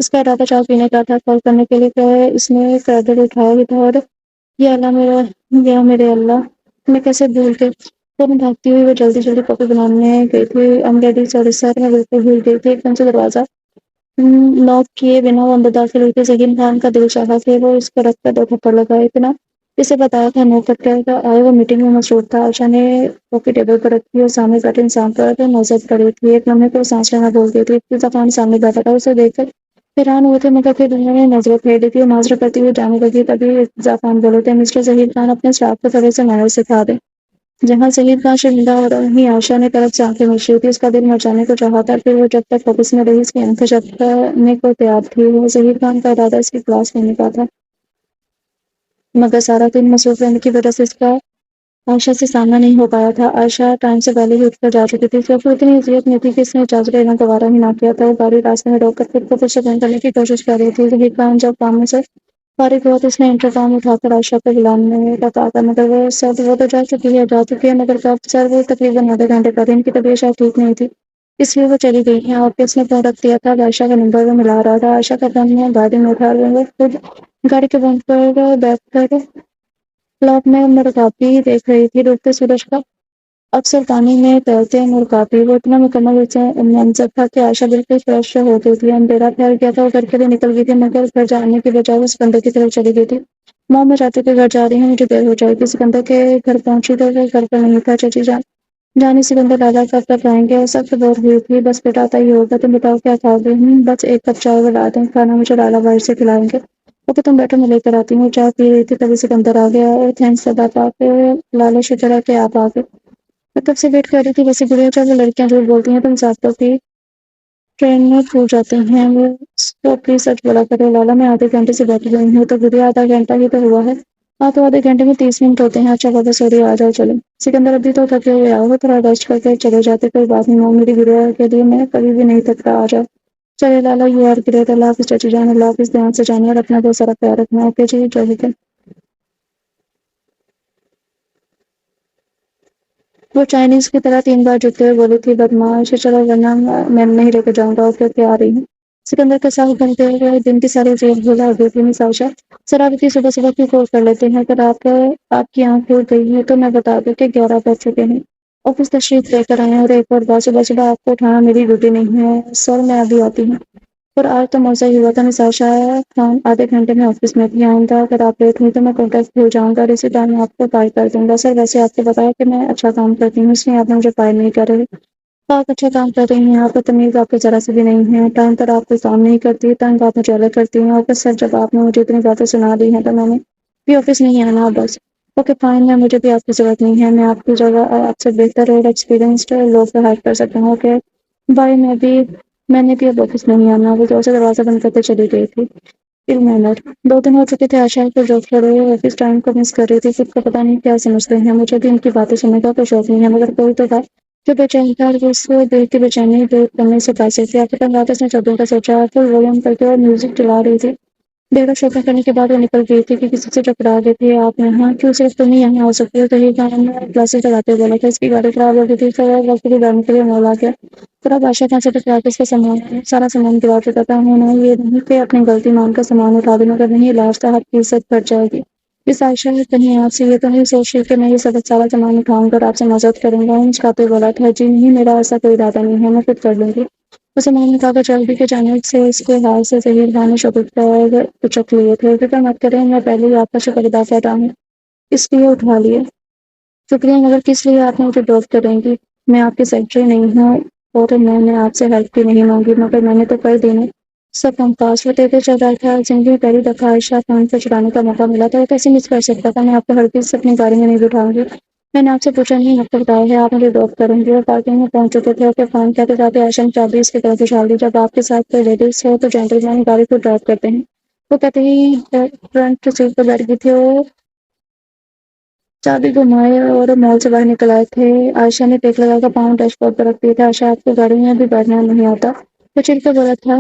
اس کا ارادہ چائے پینے کا تھا، کال کرنے کے لیے کہ اس نے کردر اٹھایا ہی تھا اور یا اللہ میرا، یا میرے اللہ، میں کیسے بھول کے فوراً بھاگتی ہوئی وہ جلدی جلدی کافی بنانے گئی تھی۔ امریڈی سر میں بالکل بھول گئی تھی۔ ایک دم سے دروازہ نوک کیے بنا وہ اندر داخل ہوئی تھی۔ ذہین خان کا دل چاہا کہ وہ اس کو رکھ کر 2 تھپڑ لگائے۔ اتنا اسے بتایا تھا نو کٹ کر آئے، وہ میٹنگ میں مصروف تھا۔ عائشہ نے کافی ٹیبل پر رکھی اور سامنے بیٹھے انسان پر نظر پڑی تھی۔ ایک لمحے کو سانس لینا بھول گئی تھی۔ فضا خان سامنے بیٹھا تھا، اسے دیکھ کر حیران ہوئے تھے، مگر پھر انہوں نے نظریں پھیر لی تھی اور معذرت کرتی ہوئے جانے لگی۔ تبھی فضا خان بولے تھے، مسٹر ظہیر خان، اپنے اسٹاف کو تھوڑے سے مینر سکھا دیں۔ جہاں ظہیر خان شرمندہ ہو رہی عائشہ نے طرف سے آنکھیں مچ رہی تھی، اس کا دل مر جانے کو چاہا تھا۔ پھر وہ جب تک آفس میں رہی اس کی آنکھیں جھپکنے کو تیار تھی۔ وہ ظہیر خان کا ارادہ اس کی کلاس لینے کا تھا، مگر سارا دن مصروف رہنے کی وجہ سے اس کا عائشہ سے سامنا نہیں ہو پایا تھا۔ عائشہ ٹائم سے پہلے ہی اٹھ کر جا چکی تھی، صرف اتنی اذیت نہیں تھی کہ اس نے اجازت لینا گوارا ہی نہ کیا تھا۔ وہ گاڑی راستے میں روک کر خود کو پرسکون کرنے کی کوشش کر رہی تھی۔ ظہیر خان جب کاموں سے فارغ ہوا تو اس نے انٹرکام اٹھا کر عائشہ کو بلانے کا کہا تھا، مگر وہ تو جا چکی ہے، مگر کب؟ سر، وہ تقریباً آدھے گھنٹے پہلے۔ ان کی طبیعت شاید ٹھیک نہیں تھی، اس لیے وہ چلی گئی ہیں۔ آفس نے فون رکھ دیا تھا۔ عائشہ کا نمبر وہ ملا رہا تھا۔ عائشہ کا دم نے گاڑی میں اٹھا وہ خود گاڑی کے بند پر بیٹھ کر کلاک میں مرغابی دیکھ رہی تھی، ڈوبتے سورج کا اکثر پانی میں تیرتے مرغابی۔ وہ اتنا مکمل منظر تھا کہ عائشہ بالکل فریش ہو گئی تھی۔ اندھیرا پھیل گیا تھا، وہ گھر کے لیے نکل گئی تھی، مگر گھر جانے کی بجائے وہ سکندر کی طرف چلی گئی تھی۔ ماں، میں چاہتی کہ گھر جا رہی ہوں، مجھے دیر ہو جائے گی۔ سکندر کے گھر پہنچی تو وہ گھر پر نہیں تھا۔ چچی جانی سکندر لالا کب تک آئیں گے؟ سخت بور ہوئی تھی۔ بس بیٹا آتا ہی ہوگا، تم بتاؤ کیا کھاؤ گے؟ بس 1 کپ چائے بنا دیں، کھانا مجھے لالا باہر سے کھلائیں گے۔ اوکے، تم بیٹھو، میں لے کر آتی ہوں۔ چائے پی رہی تھی تبھی سکندر آ گیا اور تھینکس ادا پا کے لالے شکر ہے کہ آپ آ گئے۔ میں کب سے ویٹ کر رہی تھی، ویسے گڑیا چل وہ لڑکیاں جھوٹ بولتی ہیں، تم ساتوں کی ٹرین میں کھو جاتے ہیں، وہ اس کو پلیز سچ بولا کرو۔ لالا، میں آدھے گھنٹے سے بیٹھی ہوئی ہوں۔ تو گڑیا آدھا گھنٹہ ہی تو ہوا ہے۔ ہاں، تو آدھے گھنٹے میں 30 منٹ ہوتے ہیں۔ اچھا بابا، سوری، آ جاؤ، چلو۔ سکندر، ابھی تو تھکے ہوئے آؤ، تھوڑا ریسٹ کر کے چلے جاتے، کوئی بات نہیں ماں، میری گڑیا کے لیے میں کبھی بھی نہیں تھکتا، آ جاؤ۔ چلے لالا، یو آر گریٹ۔ اللہ حافظ چچی جان، اللہ حافظ، دھیان سے جانا اور اپنا بہت سارا خیال رکھنا۔ اوکے جی، جو وہ چائنیز کی طرح 3 بار جھکتے ہوئے بولی تھی، بدمعاش، چلو ورنہ میں نہیں لے کے جاؤں گا۔ اوکے اوکے، آ رہی ہوں۔ سکندر کے ساتھ گھنٹے ہوئے دن کی ساری ریل بھولا ہو گئی تھی۔ مس عائشہ، سر آپ اتنی صبح صبح کیوں کال کر لیتے ہیں؟ اگر آپ کی آنکھ کھل گئی ہے تو میں بتا دوں کہ 11 بج چکے ہیں۔ آفس تشریف لے کر آئے ہیں، اور ایک اور بات، صبح صبح آپ کو اٹھانا میری ڈیوٹی نہیں ہے۔ سر، میں ابھی آتی ہوں۔ اور آج تو موزہ ہی ہوا تھا، مس عائشہ خان آدھے گھنٹے میں آفس میں تھی۔ آئندہ اگر آپ لیٹ ہوئی تو میں کانٹیکٹ بھول جاؤں گا اور اسی ٹائم میں آپ کو فائر کر دوں گا۔ سر، ویسے آپ کو بتایا کہ میں اچھا کام کرتی ہوں، اس لیے آپ مجھے فائر نہیں کر رہے۔ آپ اچھا کام کر رہی ہیں، آپ کو تمیز آپ کو ذرا سے بھی نہیں ہے۔ ٹائم پر آپ کوئی کام نہیں کرتی، تنگ آپ مجھے الگ کرتی ہیں۔ اوکے سر، جب آپ نے مجھے اتنی باتیں سنا دی ہیں تو میں نے بھی آفس نہیں آنا بس۔ اوکے فائن، میں مجھے بھی آپ کی ضرورت نہیں ہے، میں آپ کی جگہ آپ سے بہتر اور ایکسپیرینسڈ لوگ کو ہائر کر سکتا ہوں۔ اوکے بھائی، میں نے بھی اب آفس نہیں آنا۔ وہ زور سے دروازہ بند کرتے چلی گئی تھی۔ مینر 2 دن ہو چکے تھے عائشہ کو جاب کر رہے، آفس ٹائم کو مس کر رہی تھی، خود کو پتہ نہیں کیا سمجھتے ہیں۔ مجھے بھی ان کی باتیں سننے کا کوئی شوق نہیں ہے، مگر کوئی تو تھا جو بے چین تھا، اور اس کو دیکھ کے بے چینی دور کرنے سے پیسے تھے۔ آخر رات اس نے چادروں کا سوچا، فل والیوم کر کے اور میوزک چلا رہی تھی۔ دیر رات شاپنگ کرنے کے بعد وہ نکل گئی تھی کہ کسی سے ٹکرا گئی تھی۔ آپ یہاں کیوں؟ صرف تم ہی یہاں ہو سکتی ہو۔ تو یہ کام کلاسز لگاتے بولا تھا، اس کی گاڑی خراب ہو گئی تھی، تو وقت بھی جانے کے لیے مال آ گیا۔ پورا بادشاہ کہاں سے ٹکرا کے اس کا سارا سامان گرا چکا تھا۔ ہونا یہ نہیں کہ اپنی غلطی مان کا سامان اٹھا دوں، مگر نہیں، علاج تھا، ہر فیصد کٹ جائے گی۔ اس عائشہ نے کہیں آپ سے یہ تو نہیں سوچ رہی کہ میں یہ سارا سامان اٹھاؤں گا اور آپ سے معذرت کروں گا؟ مسکراتے بولا تھا، جی نہیں، میرا ایسا کوئی ارادہ نہیں ہے، میں خود کر لوں گی۔ اسے میں نے کہا چل دی کہ جانب سے اس کے حال سے ظہیر خان نے شگفتہ اور اچک لیے تھے۔ فکر مت کریں، میں پہلے ہی آپ کا شکر ادا کر رہا ہوں، اس لیے اٹھا لیے۔ شکریہ، مگر کس لیے آپ مجھے ڈراپ کریں گی؟ میں آپ کی سیکرٹری نہیں ہوں اور میں آپ سے ہیلپ بھی نہیں مانگی، مگر میں نے تو کر دی نا۔ سب ہم پاس ہوتے تھے چل رہا تھا۔ زندگی میں پہلی دفعہ عائشہ خان سے چھڑانے کا موقع ملا تھا، وہ کیسے مس کر سکتا تھا؟ میں آپ کو ہر چیز اپنی گاڑی میں نہیں بٹھاؤں گی۔ میں نے آپ سے پوچھا نہیں، مت بتایا ہے آپ مجھے ڈراپ کریں گے۔ اور پارکنگ میں پہنچ چکے تھے کہ فون کہتے جاتے عائشہ نے چابی اس کی طرف اچھال دی، جب آپ کے ساتھ کوئی لیڈیز ہو تو جینٹل مین گاڑی کو ڈرائیو کرتے ہیں۔ وہ کہتے ہی فرنٹ سیٹ پر بیٹھ گئی تھی اور چابی گھمائے اور مال سے باہر نکل آئے تھے۔ عائشہ نے ٹیک لگا کر پاؤں ڈیش بورڈ پر رکھ دیے تھے۔ عائشہ، آپ کو گاڑی میں بھی بیٹھنا نہیں آتا؟ وہ چڑھ کر بولا تھا،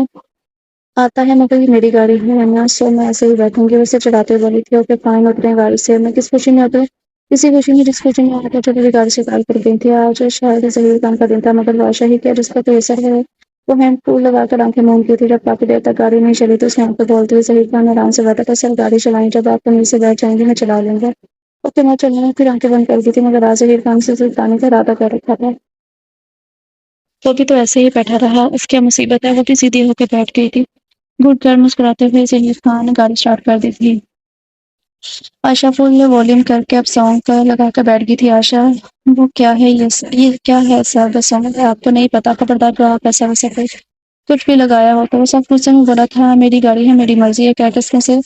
آتا ہے مگر یہ میری گاڑی ہے نا، سو میں ایسے ہی بیٹھوں گی، اسے چڑھاتے ہوئے بولی تھی اوکے فائن اترے گاڑی سے، میں کس خوشی میں اترے، اسی خوشی میں جس خوشی میں آتا جو میری گاڑی سے کال کر گئی تھی۔ آج شاید ظہیر خان کا دن تھا مگر بادشاہ ہی کیا جس کا تو اثر ہے، وہ ہینڈ پول لگا کر آنکھیں مونتی تھی۔ جب کافی دیر تک گاڑی نہیں چلی تو اس نے آنکھ بولتے ہوئے ظہیر خان آرام سے بیٹھا تھا، سر گاڑی چلائیں، جب آپ تمیز سے بیٹھ جائیں گے میں چلا لوں گا۔ اوکے میں چلنے میں پھر آنکھیں بند کر دی تھی مگر آج ظہیر خان سے سلطانی کا ارادہ کر رکھا تھا۔ وہ بھی تو ایسے ہی بیٹھا رہا، اس کیا مصیبت ہے، وہ بھی سیدھی ہو کے بیٹھ گئی تھی۔ گھٹ کر مسکراتے ہوئے ظہیر خان نے گاڑی اسٹارٹ کر دی تھی۔ عائشہ فل والیوم کر کے اب سانگ کا لگا کر بیٹھ گئی تھی۔ عائشہ وہ کیا ہے یہ کیا ہے ایسا بس آپ کو نہیں پتا، خبردار جو آپ ایسا ویسا کچھ بھی لگایا ہو تو وہ سب غصے میں بولا تھا میری گاڑی ہے میری مرضی ہے، کیٹس میں سے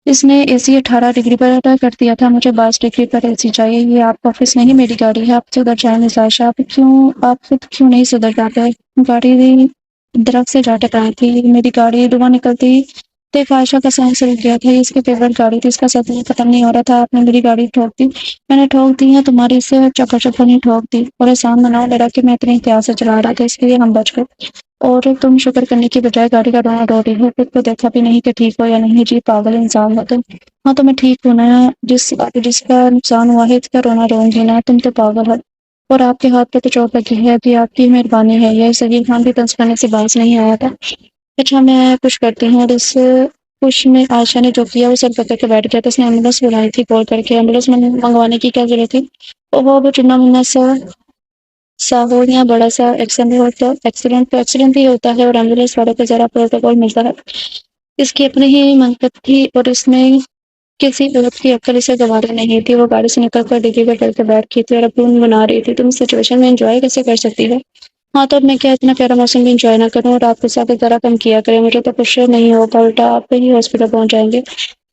اس نے اے سی 18 ڈگری پر کر دیا تھا، مجھے 22 ڈگری پر اے سی چاہیے، یہ آپ کا آفس نہیں میری گاڑی ہے، آپ سدھر جائیں مس عائشہ، آپ خود کیوں نہیں سدھر جاتے، گاڑی درخت سے جا ٹکرائی تھی میری گاڑی، دھواں نکلتی دیکھ عائشہ کا سائن سے رک گیا تھا، یہ اس کی فیوریٹ گاڑی تھی، اس کا ساتھ ختم نہیں ہو رہا تھا، آپ نے میری گاڑی ٹھوک دی، میں نے ٹھوک دی ہے تمہاری سے چکر چکر نہیں ٹھوک دی، اور احسان مناؤ میرا کہ میں اتنی احتیاط سے چلا رہا تھا اس لیے ہم بچ گئے، اور تم شکر کرنے کی بجائے گاڑی کا ڈھونڈ رہی ہو، خود کو دیکھا بھی نہیں کہ ٹھیک ہو یا نہیں، جی پاگل انسان ہو تم۔ ہاں تو میں ٹھیک ہوں نا، جس کا نقصان ہوا ہے اس کا رونا رون گی نا، تم تو پاگل ہو، اور آپ کے ہاتھ پہ تو چوٹ لگی ہے، ابھی آپ کی مہربانی ہے، یہ ظہیر خان بھی طنز کرنے سے باز نہیں آیا تھا۔ اچھا میں کچھ کرتی ہوں، اور اس کچھ میں عائشہ نے جو کیا وہ سر پکڑ کے بیٹھ گیا تھا، اس نے ایمبولینس بلائی تھی کال کر کے، ایمبولینس منگوانے کی کیا ضرورت تھی، وہ چنا منا سا ہو یا بڑا سا ایکسیڈنٹ ہی ہوتا ہے، اور ایمبولینس والوں کو ذرا پروٹوکول ملتا ہے، اس کی اپنی ہی منقط تھی، اور اس میں کسی عورت کی عقل اسے گوارا نہیں تھی، وہ گاڑی سے نکل کر ڈگی پر ڈر کے بیٹھ کی تھی اور اپنی بنا رہی تھی، تم اس سچویشن میں انجوائے کیسے کر سکتی ہو، ہاں تو اب میں کیا اتنا پیارا موسم بھی انجوائے نہ کروں، اور آپ کے ساتھ ذرا کم کیا کریں، مجھے تو کچھ نہیں ہوگا، الٹا آپ ہی ہاسپٹل پہنچ جائیں گے،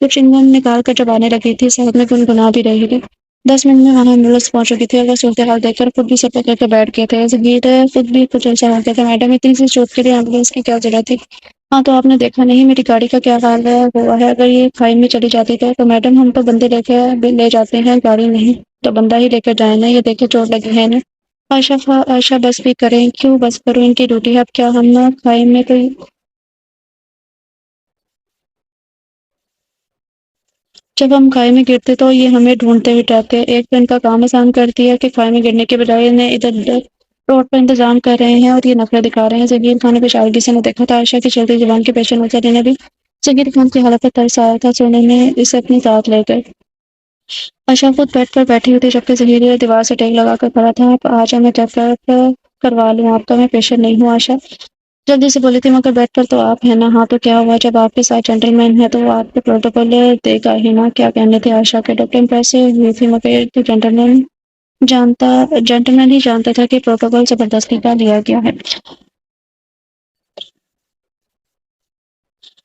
کچھ انجن نکال کر جب آنے لگی تھی ساتھ میں گنگنا بھی رہی تھی، 10 منٹ میں وہاں ایمبولینس پہنچ چکی تھی، اور وہ صورتحال دیکھ کر خود بھی سب کر کے بیٹھ گئے تھے، ظہیر خود بھی کچھ ایسا ہو گیا تھا، میڈم اتنی سی چوٹ کے لیے ایمبولینس کی کیا ضرورت تھی، ہاں تو آپ نے دیکھا نہیں میری گاڑی کا کیا حال ہے ہوا ہے، اگر یہ کھائی میں چلی جاتی تو میڈم ہم تو بندے لے جاتے ہیں گاڑی نہیں تو بندہ ہی لے کر جائیں نا، یہ دیکھے چوٹ لگی ہے نا، عائشہ بس بھی کریں، کیوں بس کروں، ان کی ڈیوٹی ہے، اب کیا ہم نہ کھائی میں کوئی جب ہم کھائی میں گرتے تو یہ ہمیں ڈھونڈتے ہٹاتے، ایک دن کا کام آسان کرتی ہے کہ کھائی میں گرنے کے بجائے انہیں ادھر ادھر روڈ پر انتظام کر رہے ہیں اور یہ نخرے دکھا رہے ہیں، ظہیر خان نے بشارگی سے نہ دیکھا تھا، عائشہ کی چلتی زبان کے پیش نظر انہیں بھی ظہیر خان کی حالت پر ترس آیا تھا، سونے میں اسے اپنی ساتھ لے گئے، عائشہ خود بیڈ پر بیٹھی ہوئی تھی جبکہ ظہیر دیوار سے ٹیک لگا کر کھڑا تھا، آج میں چیک کروا لوں آپ کا، میں پیشنٹ نہیں ہوں عائشہ جلدی سے بولی تھی، مگر بیٹھ پر تو آپ ہیں نا، ہاں تو کیا ہوا، جب آپ کے ساتھ جینٹل مین ہے تو وہ آپ کے پروٹوکول دے گا ہی نا، کیا کہنے تھے عائشہ کے ڈاکٹر پیسے ہوئی تھی مگر تو جینٹل مین ہی جانتا تھا کہ پروٹوکول زبردستی کا لیا گیا ہے،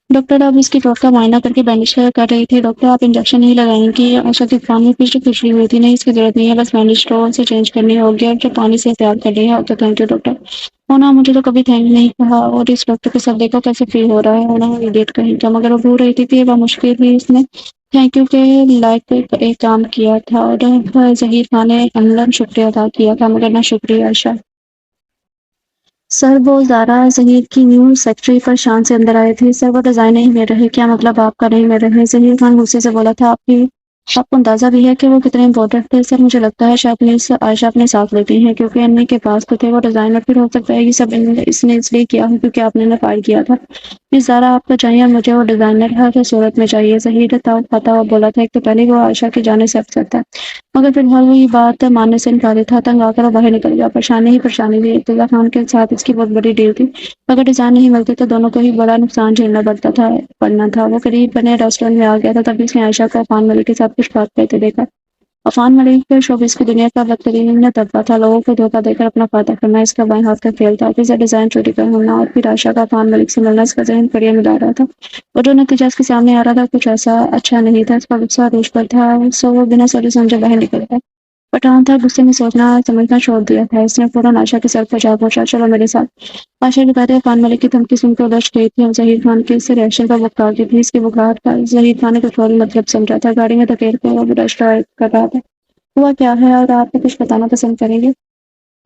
ڈاکٹر اب اس کی چوٹ کا معائنہ کر کے بینڈیج کر رہی تھی، ڈاکٹر آپ انجیکشن نہیں لگائیں گی، عائشہ کی کان میں پیچھے کھجلی ہوئی تھی، نہیں اس کی ضرورت نہیں ہے، بس بینڈیج تو سے چینج کرنی ہوگی، اور جو پانی سے احتیاط کرنی ہے تو تھینک یو ڈاکٹر، ہونا مجھے تو کبھی تھینک نہیں کہا، اور اس ڈاکٹر کے ساتھ دیکھو کیسے فیل ہو رہا ہے، ہونا ایڈیٹ کہیں کا، مگر وہ بھول رہی تھی کہ وہ مشکل بھی اس نے تھینک یو کے لائق ایک کام کیا تھا، اور ظہیر خان نے عملاً شکریہ ادا کیا تھا، مگر نہ شکریہ عائشہ، سر وہ زارا ظہیر کی نیو سیکرٹری پر شان سے اندر آئے تھے، سر وہ ڈیزائن نہیں مل رہے، کیا مطلب آپ کا نہیں مل رہے، ظہیر خان غصے سے بولا تھا، آپ کو اندازہ بھی ہے کہ وہ کتنے امپورٹنٹ تھے، سر مجھے لگتا ہے شاید عائشہ اپنے ساتھ لیتی ہیں کیونکہ امی کے پاس تو تھے وہ ڈیزائنر، پھر ہو سکتا ہے یہ سب اس نے اس لیے کیا ہے کیونکہ آپ نے فائر کیا تھا، مس زارا آپ کو چاہیے، مجھے وہ ڈیزائنر ہر صورت میں چاہیے، ظہیر پتا وہ بولا تھا، ایک تو پہلے وہ عائشہ کی جانے سے افسر تھا مگر فی الحال وہ یہ بات ماننے سے انکاری تھا، تنگ آ کر وہ باہر نکل گیا، پریشانی ہی پریشانی تھی، عبداللہ خان کے ساتھ اس کی بہت بڑی ڈیل تھی، اگر ڈیزائن نہیں ملتے تو دونوں کو ہی بڑا نقصان جھیلنا پڑنا تھا، وہ قریب بنے ریسٹورینٹ میں آ گیا تھا، تبھی اس نے عائشہ کو عفان ملک کے ساتھ کچھ بات کرتے دیکھا، عفان ملک شوبز کی دنیا کا بدترین طبقہ تھا، لوگوں کو دھوکہ دے کر اپنا فائدہ کرنا اس کا بائیں ہاتھ کا کھیل تھا، پھر ڈیزائن چوری کا ہونا اور پھر عائشہ کا عفان ملک سے ملنا، اس کا ذہن کڑیاں ملا رہا تھا، اور جو نتیجہ اس کے سامنے آ رہا تھا کچھ ایسا اچھا نہیں تھا، اس کا غصہ عروج پر تھا، سو وہ بنا سوچے سمجھے باہر نکل گیا، پٹھان تھا، غصے میں سوچنا سمجھنا چھوڑ دیا تھا، اس نے فوراً عائشہ کے سر پر جا پہنچا، چلو میرے ساتھ، عائشہ کے بعد عفان ملک کی دھمکی سن کر ادھر گئی تھی، اور ظہیر خان کے اس ریئیکشن کا بخار کی تھی، اس کی بخار کا ظہیر خان نے کچھ اور مطلب سمجھا تھا، گاڑی میں دھکیل کے وہ ریسٹورینٹ کر رہا تھا، ہوا کیا ہے اور آپ کو کچھ بتانا پسند کریں گے؟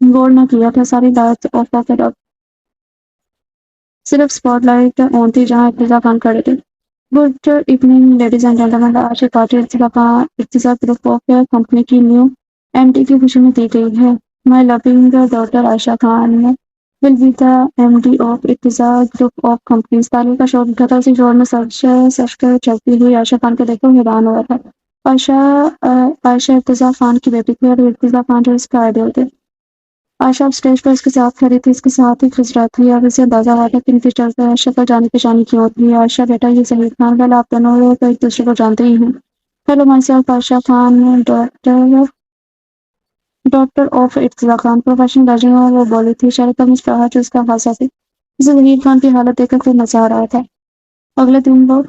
غور نہ کیا تھا، ساری رات آف آف اپ صرف اسپاٹ لائٹ آن تھی جہاں ارتضا خان کھڑے تھے۔ Good evening ladies and gentlemen, آج کی party Irtaza group of company کی نیو ایم ڈی کی خوشی میں دی گئی ہے۔ My loving daughter Ayesha Khan will be the M D of Irtaza group of companies. تالی کا شور اٹھا تھا، اسی شور میں سچ کر چلتی ہوئی عائشہ خان کو دیکھ کر حیران ہوا تھا۔ عائشہ ارتضا خان کی بیٹی تھی اور ارتضا خان جو اس کا آئیڈیل تھے۔ عائشہ اب اسٹیج پر اس کے ساتھ کھڑی تھی، اس کے ساتھ ہی خسرا تھی، اور اسے اندازہ ہوا تھا کہ ان کی شکل جانی پہچانی کیوں ہوتی ہے۔ عائشہ بیٹا، یہ ظہیر خان، ویل آپ دونوں تو ایک دوسرے کو جانتے ہی ہیں۔ Hello my self Aisha Khan, doctor of Irtaza Khan, professional درجے میں وہ بولی تھی، اشارے پر مسکراہٹ جو اس کا خاصا تھی۔ اسے ظہیر خان کی حالت دیکھ کر خود مزہ آ رہا تھا۔ اگلے دن وہ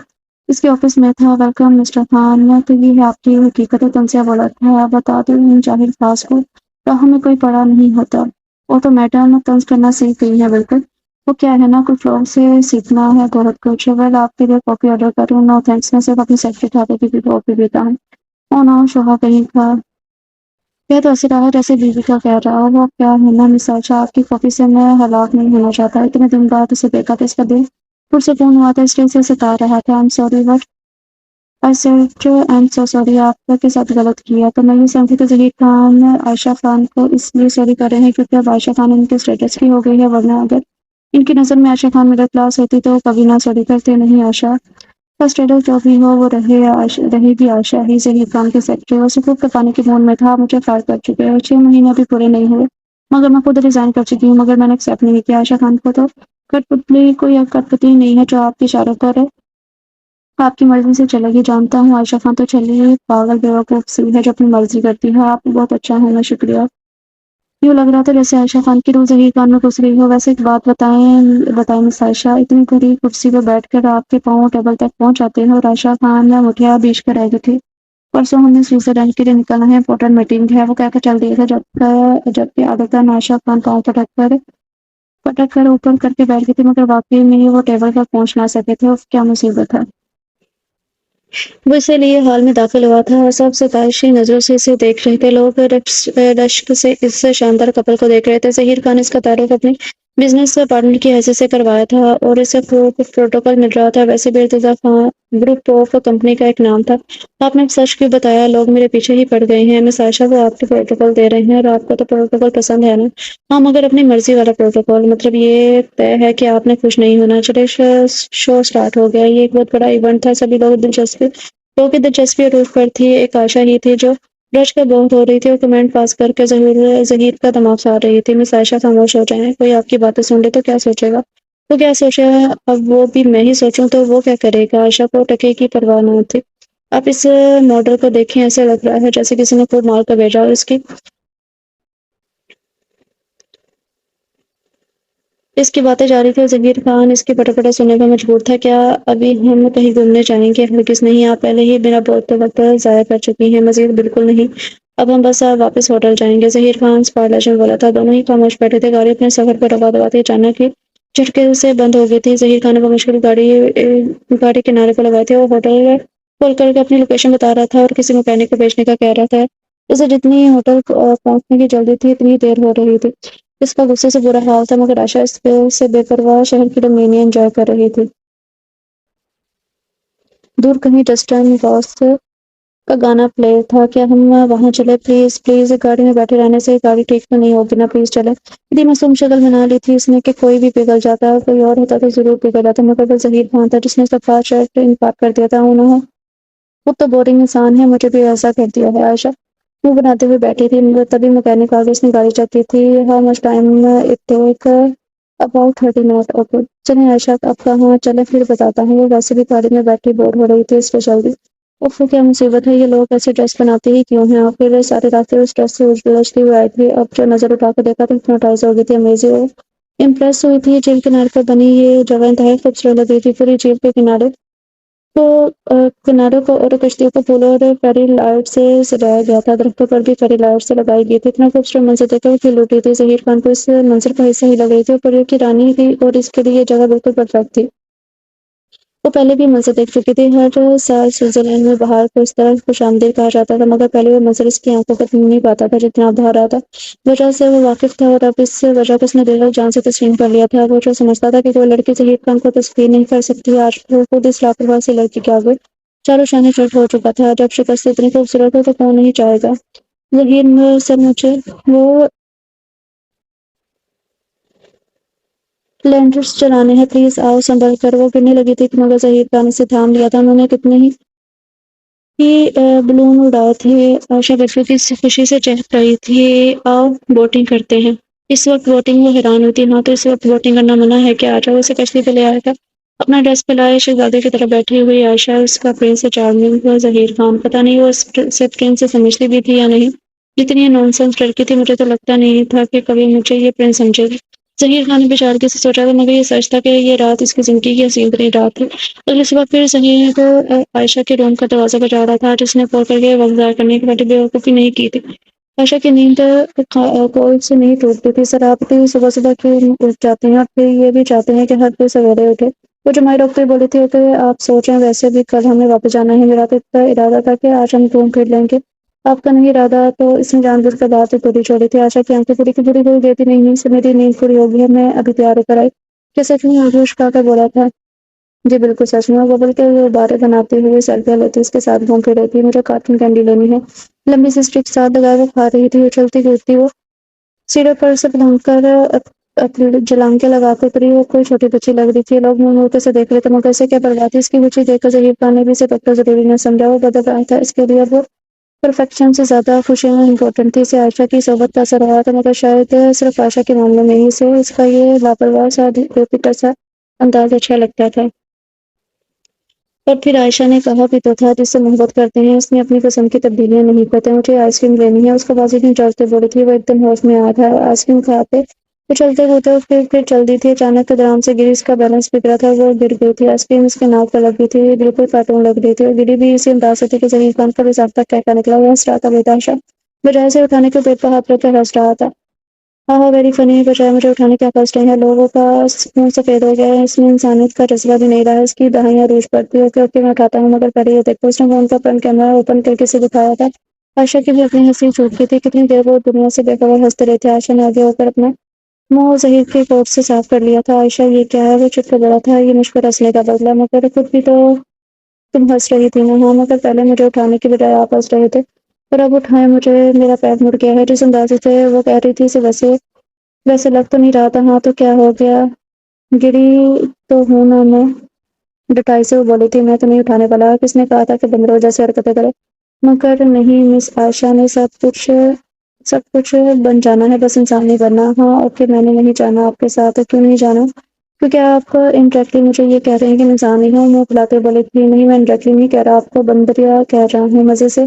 اس کے آفس میں تھا۔ ویلکم مسٹر خان، تو یہ ہے آپ کی حقیقت ہے، تنزیہ بولا تھا۔ بتا دوں ان جاہل خاص کو راہوں میں کوئی پڑا نہیں ہوتا، وہ تو میڈم طنز کرنا سیکھ گئی ہے بالکل۔ وہ کیا ہے نا، کچھ لوگ سے سیکھنا ہے بہت کچھ۔ ویل آپ کے لیے کافی آرڈر کروں؟ نو تھینکس، میں صرف اپنی سیکرٹری کھاتے کی کافی پیتا ہوں۔ او نو، شوہر کہیں کا کہہ تو ایسے رہا جیسے بیوی کا کہہ رہا ہو۔ وہ کیا ہے نا مس عائشہ، آپ کی کافی سے میں ہلاک نہیں ہونا چاہتا۔ اتنے دن بعد اسے دیکھا تھا، اس کا دل پرسکون ہوا تھا، اسٹیج سے ستا رہا تھا۔ I'm sorry but I said I'm so sorry، آپ کے ساتھ غلط کیا۔ تو میں یہ سمجھی تو ظہیر خان عائشہ خان کو اس لیے سوری کر رہے ہیں کیونکہ اب عائشہ خان ان کے اسٹیٹس کی ہو گئی ہے، ورنہ اگر ان کی نظر میں عائشہ خان مڈل کلاس ہوتی تو کبھی نہ سوری کرتے۔ نہیں، عائشہ کا اسٹیٹس جو بھی ہو وہ رہے بھی عائشہ ہی، ظہیر خان کے سیکرٹری۔ وہ سکوت کے پانی کے بوند میں تھا، مجھے فائر کر چکے ہیں، 6 مہینے ابھی پورے نہیں ہوئے، مگر میں خود ریزائن کر چکی ہوں، مگر میں نے ایکسیپٹ نہیں کیا۔ عائشہ خان کو تو کٹپتلی کوئی کٹپتی نہیں ہے جو آپ کے اشاروں پر آپ کی مرضی سے چلے گی۔ جانتا ہوں عائشہ خان تو چلی پاگل بیوقوف سی ہے جو اپنی مرضی کرتی ہے۔ آپ بہت اچھا ہونا، شکریہ۔ یوں لگ رہا تھا جیسے عائشہ خان کی روح ظہیر خان میں گھس رہی ہو۔ ویسے ایک بات بتائیں مس عائشہ، اتنی بڑی کرسی پہ بیٹھ کر آپ کے پاؤں ٹیبل تک پہنچ آتے ہیں؟ اور عائشہ خان مٹھیا بیچ کر رہ گئی تھی۔ پرسوں ہم نے سوئٹزرلینڈ کے لیے نکلنا ہے، امپورٹنٹ میٹنگ ہے، وہ کہہ کر چل دیا تھا، جبکہ عادتاً عائشہ خان پاؤں پٹک کر اوپر کر کے بیٹھ گئی تھی، مگر واقعی میں وہ ٹیبل تک پہنچ نہ سکے تھے۔ کیا مصیبت ہے! وہ اسی لیے ہال میں داخل ہوا تھا اور سب ستائشی نظروں سے اسے دیکھ رہے تھے۔ لوگ رشک سے اس شاندار کپل کو دیکھ رہے تھے۔ ظہیر خان اس کا تعارف اپنی بزنس پارٹنر کی حیثیت سے کروایا تھا اور اسے خوب پروٹوکول مل رہا تھا۔ ویسے بھی Irtaza Khan group of company کا ایک نام تھا۔ آپ نے سچ کیوں بتایا؟ لوگ میرے پیچھے ہی پڑ گئے ہیں۔ مس عائشہ وہ آپ کے پروٹوکول دے رہے ہیں اور آپ کو تو پروٹوکول پسند ہے نا؟ ہاں، مگر اپنی مرضی والا پروٹوکول۔ مطلب یہ طے ہے کہ آپ نے خوش نہیں ہونا۔ چلے، شو سٹارٹ ہو گیا۔ یہ ایک بہت بڑا ایونٹ تھا، سبھی لوگوں کی دلچسپی عروج پر تھی۔ ایک عائشہ ہی تھی جو رش کا بہت ہو رہی تھی اور کمنٹ پاس کر کے ظہیر کا دماغ سار رہی تھی۔ مس عائشہ خاموش ہو جائیں، کوئی آپ کی باتیں سن لے تو کیا سوچے گا؟ وہ کیا سوچے گا؟ اب وہ بھی میں ہی سوچوں تو وہ کیا کرے گا؟ عائشہ کو ٹکے کی پرواہ نہ تھی۔ آپ اس ماڈل کو دیکھیں، ایسے لگ رہا ہے جیسے کسی نے خود مال کر بھیجا، اور اس کی باتیں جاری تھی اور ظہیر خان اس کی پٹے سننے پر مجبور تھا۔ کیا ابھی ہم کہیں گھومنے جائیں گے؟ ہرگز نہیں، آپ پہلے ہی میرا بہت وقت ضائع کر چکی ہیں۔ مزید بالکل نہیں، اب ہم بس واپس ہوٹل جائیں گے۔ ظہیر خان اسپائرلیشن میں بولا تھا۔ دونوں ہی خاموش بیٹھے تھے۔ گاڑی اپنے سفر پر روا دواتی اچانک ہی جھٹکے سے بند ہو گئی تھی۔ ظہیر خان نے بمشکل گاڑی کنارے پر لگائی تھی۔ وہ ہوٹل کھول کر کے اپنی لوکیشن بتا رہا تھا اور کسی مکینک کو بھیجنے کا کہہ رہا تھا۔ اسے جتنی ہوٹل پہنچنے کی جلدی تھی اتنی دیر ہو رہی تھی۔ اس کا غصے سے برا حال تھا، مگر عائشہ اس سے بے پرواہ شہر کی رنگینی انجوائے کر رہی تھی۔ دور کہیں ڈسٹن راس کا گانا پلے تھا۔ کیا ہم وہاں چلے؟ پلیز پلیز، گاڑی میں بیٹھے رہنے سے گاڑی ٹھیک تو نہیں ہوگی نا، پلیز چلے۔ اتنی معصوم شکل بنا لی تھی اس نے کہ کوئی بھی پگھل جاتا، کوئی اور ہوتا تو ضرور پگھل جاتا، مگر وہ ظہیر خان تھا جس نے سب کا شرٹ انکار کر دیا تھا۔ انہوں وہ تو بورنگ انسان ہے، مجھے بھی ایسا کر دیا ہے۔ عائشہ منہ بناتے ہوئے بیٹھی تھی، تبھی مکینک آگے اس نے گاڑی چیک کی تھی۔ How much time it take? About 30 minute. Okay چلیں عائشہ، اب کہاں چلیں؟ پھر بتاتا ہوں۔ وہ ویسے بھی گاڑی میں بیٹھی بور ہو رہی تھی، اس پہ چل دی۔ اوف، کیا مصیبت ہے! یہ لوگ ایسے ڈریس بناتے ہی کیوں ہیں؟ آخر سارے راستے اس ڈریس سے الجھتی ہوئی آئی تھی، اب جو نظر اٹھا کے دیکھا تو ہپنوٹائز ہو گئی تھی، امیزنگ اور امپریس ہوئی تھی۔ جھیل کنارے پر بنی یہ جگہ انتہائی خوبصورت لگ رہی تھی۔ پوری جھیل کے کناروں کو اور کشتیوں کو پھولوں اور فیری لائٹ سے سجایا گیا تھا، درختوں پر بھی فیری لائٹ سے لگائی گئی تھی۔ اتنا خوبصورت منظر دیکھ کر کھل اٹھی تھی۔ ظہیر خان کو اس منظر کا حصہ ہی لگ رہی تھی، اور پریوں کی رانی تھی اور اس کے لیے یہ جگہ بالکل پرفیکٹ تھی۔ وہ پہلے بھی منظر دیکھ چکی تھی، ہر سال سوئٹزرلینڈ میں بہار کو اس طرح خوش آمدید کہا جاتا تھا، مگر پہلے وہ منظر اس کی آنکھوں پر نہیں پاتا تھا جتنا اب دھا رہا تھا۔ وجہ سے وہ واقف تھا، اور اب اس وجہ کو اس نے دل اور جان سے تسلیم کر لیا تھا۔ وہ جو سمجھتا تھا کہ کوئی لڑکی ظہیر خان کو تسخیر نہیں کر سکتی، آج وہ خود اس لاپرواہ سی لڑکی کے آگے چاروں شانے چٹ ہو چکا تھا۔ جب شکست اتنی خوبصورت ہو تو کون نہیں چاہے گا؟ ظہیر سے مجھے وہ لینڈرز چلانے ہیں، پلیز آؤ سنبھل کر۔ وہ گرنے لگی تھی مگر ظہیر خان اسے تھام لیا تھا۔ انہوں نے کتنے ہی بلون اڑائے تھے۔ عائشہ برفی کی خوشی سے چہک رہی تھی۔ آؤ ووٹنگ کرتے ہیں۔ اس وقت ووٹنگ؟ وہ حیران ہوئی تھی۔ ہاں تو اس وقت ووٹنگ کرنا منع ہے کیا؟ آجاؤ، اسے کشتی پہ لے آیا تھا۔ اپنا ڈریس پہلائے شہزادے کی طرف بیٹھی ہوئی عائشہ اس کا پرنس چارمنگ ظہیر خان، پتہ نہیں وہ اسے پرنس سے سمجھتی بھی تھی یا نہیں۔ جتنی یہ نان سینس لڑکی تھی، مجھے تو لگتا نہیں تھا کہ کبھی مجھے یہ پرنس سمجھے گی۔ ظہیر خان نے بیچارگی سے سوچا تھا، مگر یہ سچ تھا کہ یہ رات اس کی زندگی کی حسین ترین رات تھی۔ اگلی صبح پھر ظہیر عائشہ کے روم کا دروازہ بجا رہا تھا۔ آج اس نے فون کر کے وقت ضائع کرنے کی بڑی بیوقوفی نہیں کی تھی۔ عائشہ کی نیند کوئی سے نہیں ٹوٹتی تھی۔ سر آپ بھی صبح صبح کیوں اٹھ جاتی ہیں؟ اور پھر یہ بھی چاہتے ہیں کہ ہر کوئی سویرے اٹھے؟ وہ جمائی ڈاکٹر بولی تھی کہ آپ سوچیں، ویسے بھی کل ہمیں واپس جانا ہے۔ میرا تو اتنا ارادہ تھا کہ آج ہم گھوم پھر لیں گے۔ آپ کا نہیں ارادہ تو اس نے جان بوجھ کر بات ہی پوری چھوڑی تھی۔ عائشہ کی آنکھیں پوری کی پوری ہو گئی تھی۔ نہیں سے میری نیند پوری ہوگی ہے، میں ابھی تیار ہو کر آئی۔ کیا سچ میں؟ آگوش کھا کر بولا تھا۔ جی بالکل سچ میں۔ وہ بلکہ وہ بارے بناتی ہوئی سیلفیاں لیتی اس کے ساتھ گھوم پھر رہی تھی۔ مجھے کارٹون کینڈی لینی ہے۔ لمبی سی اسٹک ساتھ لگائے وہ کھا رہی تھی۔ اچھلتی کودتی وہ سیڑھے پر سے پلنگ کر جلانکے لگاتے اتری۔ وہ کوئی چھوٹی بچی لگ رہی تھی۔ لوگ منہ موڑ سے دیکھ رہے تھے مگر اسے کیا پرواہ تھی؟ اس کی بچی دیکھ کر ظہیر خان نے بھی اسے ڈاکٹر ضروری نہ سمجھا۔ وہ بدل رہا تھا، اس کے لیے وہ پرفیکشن سے زیادہ خوشیاں امپورٹنٹ تھی۔ اسے عائشہ کی صحبت کا اثر ہوا تھا، مگر شاید صرف عائشہ کے معاملے میں ہی اسے اس کا یہ لاپرواہ سا بے فکر سا انداز اچھا لگتا تھا۔ اور پھر عائشہ نے کہا بھی تو تھا، جس سے محبت کرتے ہیں اس نے اپنی پسند کی تبدیلیاں نہیں کرتے۔ مجھے آئس کریم لینی ہے، اس کا بازی نہیں چلتے بولی تھی۔ وہ ایک دم ہوش میں آیا تھا۔ آئس کریم کھاتے وہ چلتے ہوتے پھر چل دی تھی۔ اچانک درام سے گری، اس کا بیلنس بگڑا تھا، وہ گر گئی تھی۔ آئس کریم اس کے ناک پر لگ گئی تھی، بالکل کارٹون لگ رہی تھی، اور گری بھی اسی انداز سے تھی کہ ظہیر خان کا بھی ضابطہ کہکا نکلا۔ وہ ہنس رہا تھا بے تحاشا، بجائے سے اٹھانے کے پیٹ پر ہاتھ رکھ کر ہنس رہا تھا۔ ہاں ویری فنی، بجائے مجھے اٹھانے کے آپ ہنس رہے ہیں۔ لوگوں کا منہ سفید ہو گیا ہے، اس میں انسانیت کا جذبہ بھی نہیں رہا ہے۔ اس کی دہائیں عروج پڑتی۔ اوکے اوکے میں اٹھاتا ہوں، مگر پہلے یہ دیکھو۔ اس نے فون کا فرنٹ کیمرہ اوپن کر کے اسے دکھایا تھا۔ عائشہ کی بھی اپنی ہنسی چھوٹ گئی تھی۔ کتنی دیر وہ دنیا سے بے خبر ہنستے رہے تھے۔ عائشہ نے آگے ہو کر اپنا منہ ظہیر کے کوٹ سے صاف کر لیا تھا۔ عائشہ یہ کیا ہے؟ وہ چپ کر بڑا تھا۔ یہ مجھ پر ہنسنے کا بدلہ، مگر خود بھی تو تم ہنس رہی تھی نا؟ ہاں مگر پہلے مجھے اٹھانے کی بجائے آپ ہنس رہے تھے، اور اب اٹھائیں مجھے، میرا پیر مڑ گیا ہے۔ جس انداز سے وہ کہہ رہی تھی اسے ویسے لگ تو نہیں رہا تھا۔ ہاں تو کیا ہو گیا؟ گری تو ہوں نا میں، ڈٹائی سے وہ بولی تھی۔ میں تو نہیں اٹھانے والا، کس نے کہا تھا کہ بندروں جیسے حرکتیں کرے؟ مگر نہیں مس عائشہ نے سب کچھ بن جانا ہے، بس انسان نہیں بننا۔ ہاں اوکے، میں نے نہیں جانا آپ کے ساتھ۔ کیوں نہیں جانا؟ کیونکہ آپ انڈائریکٹلی مجھے یہ کہہ رہے ہیں کہ میں انسان نہیں ہوں۔ منہ پھلاتے بولے تھی، نہیں میں انڈائریکٹلی نہیں کہہ رہا، آپ کو بندریا کہہ رہا ہوں۔ مزے سے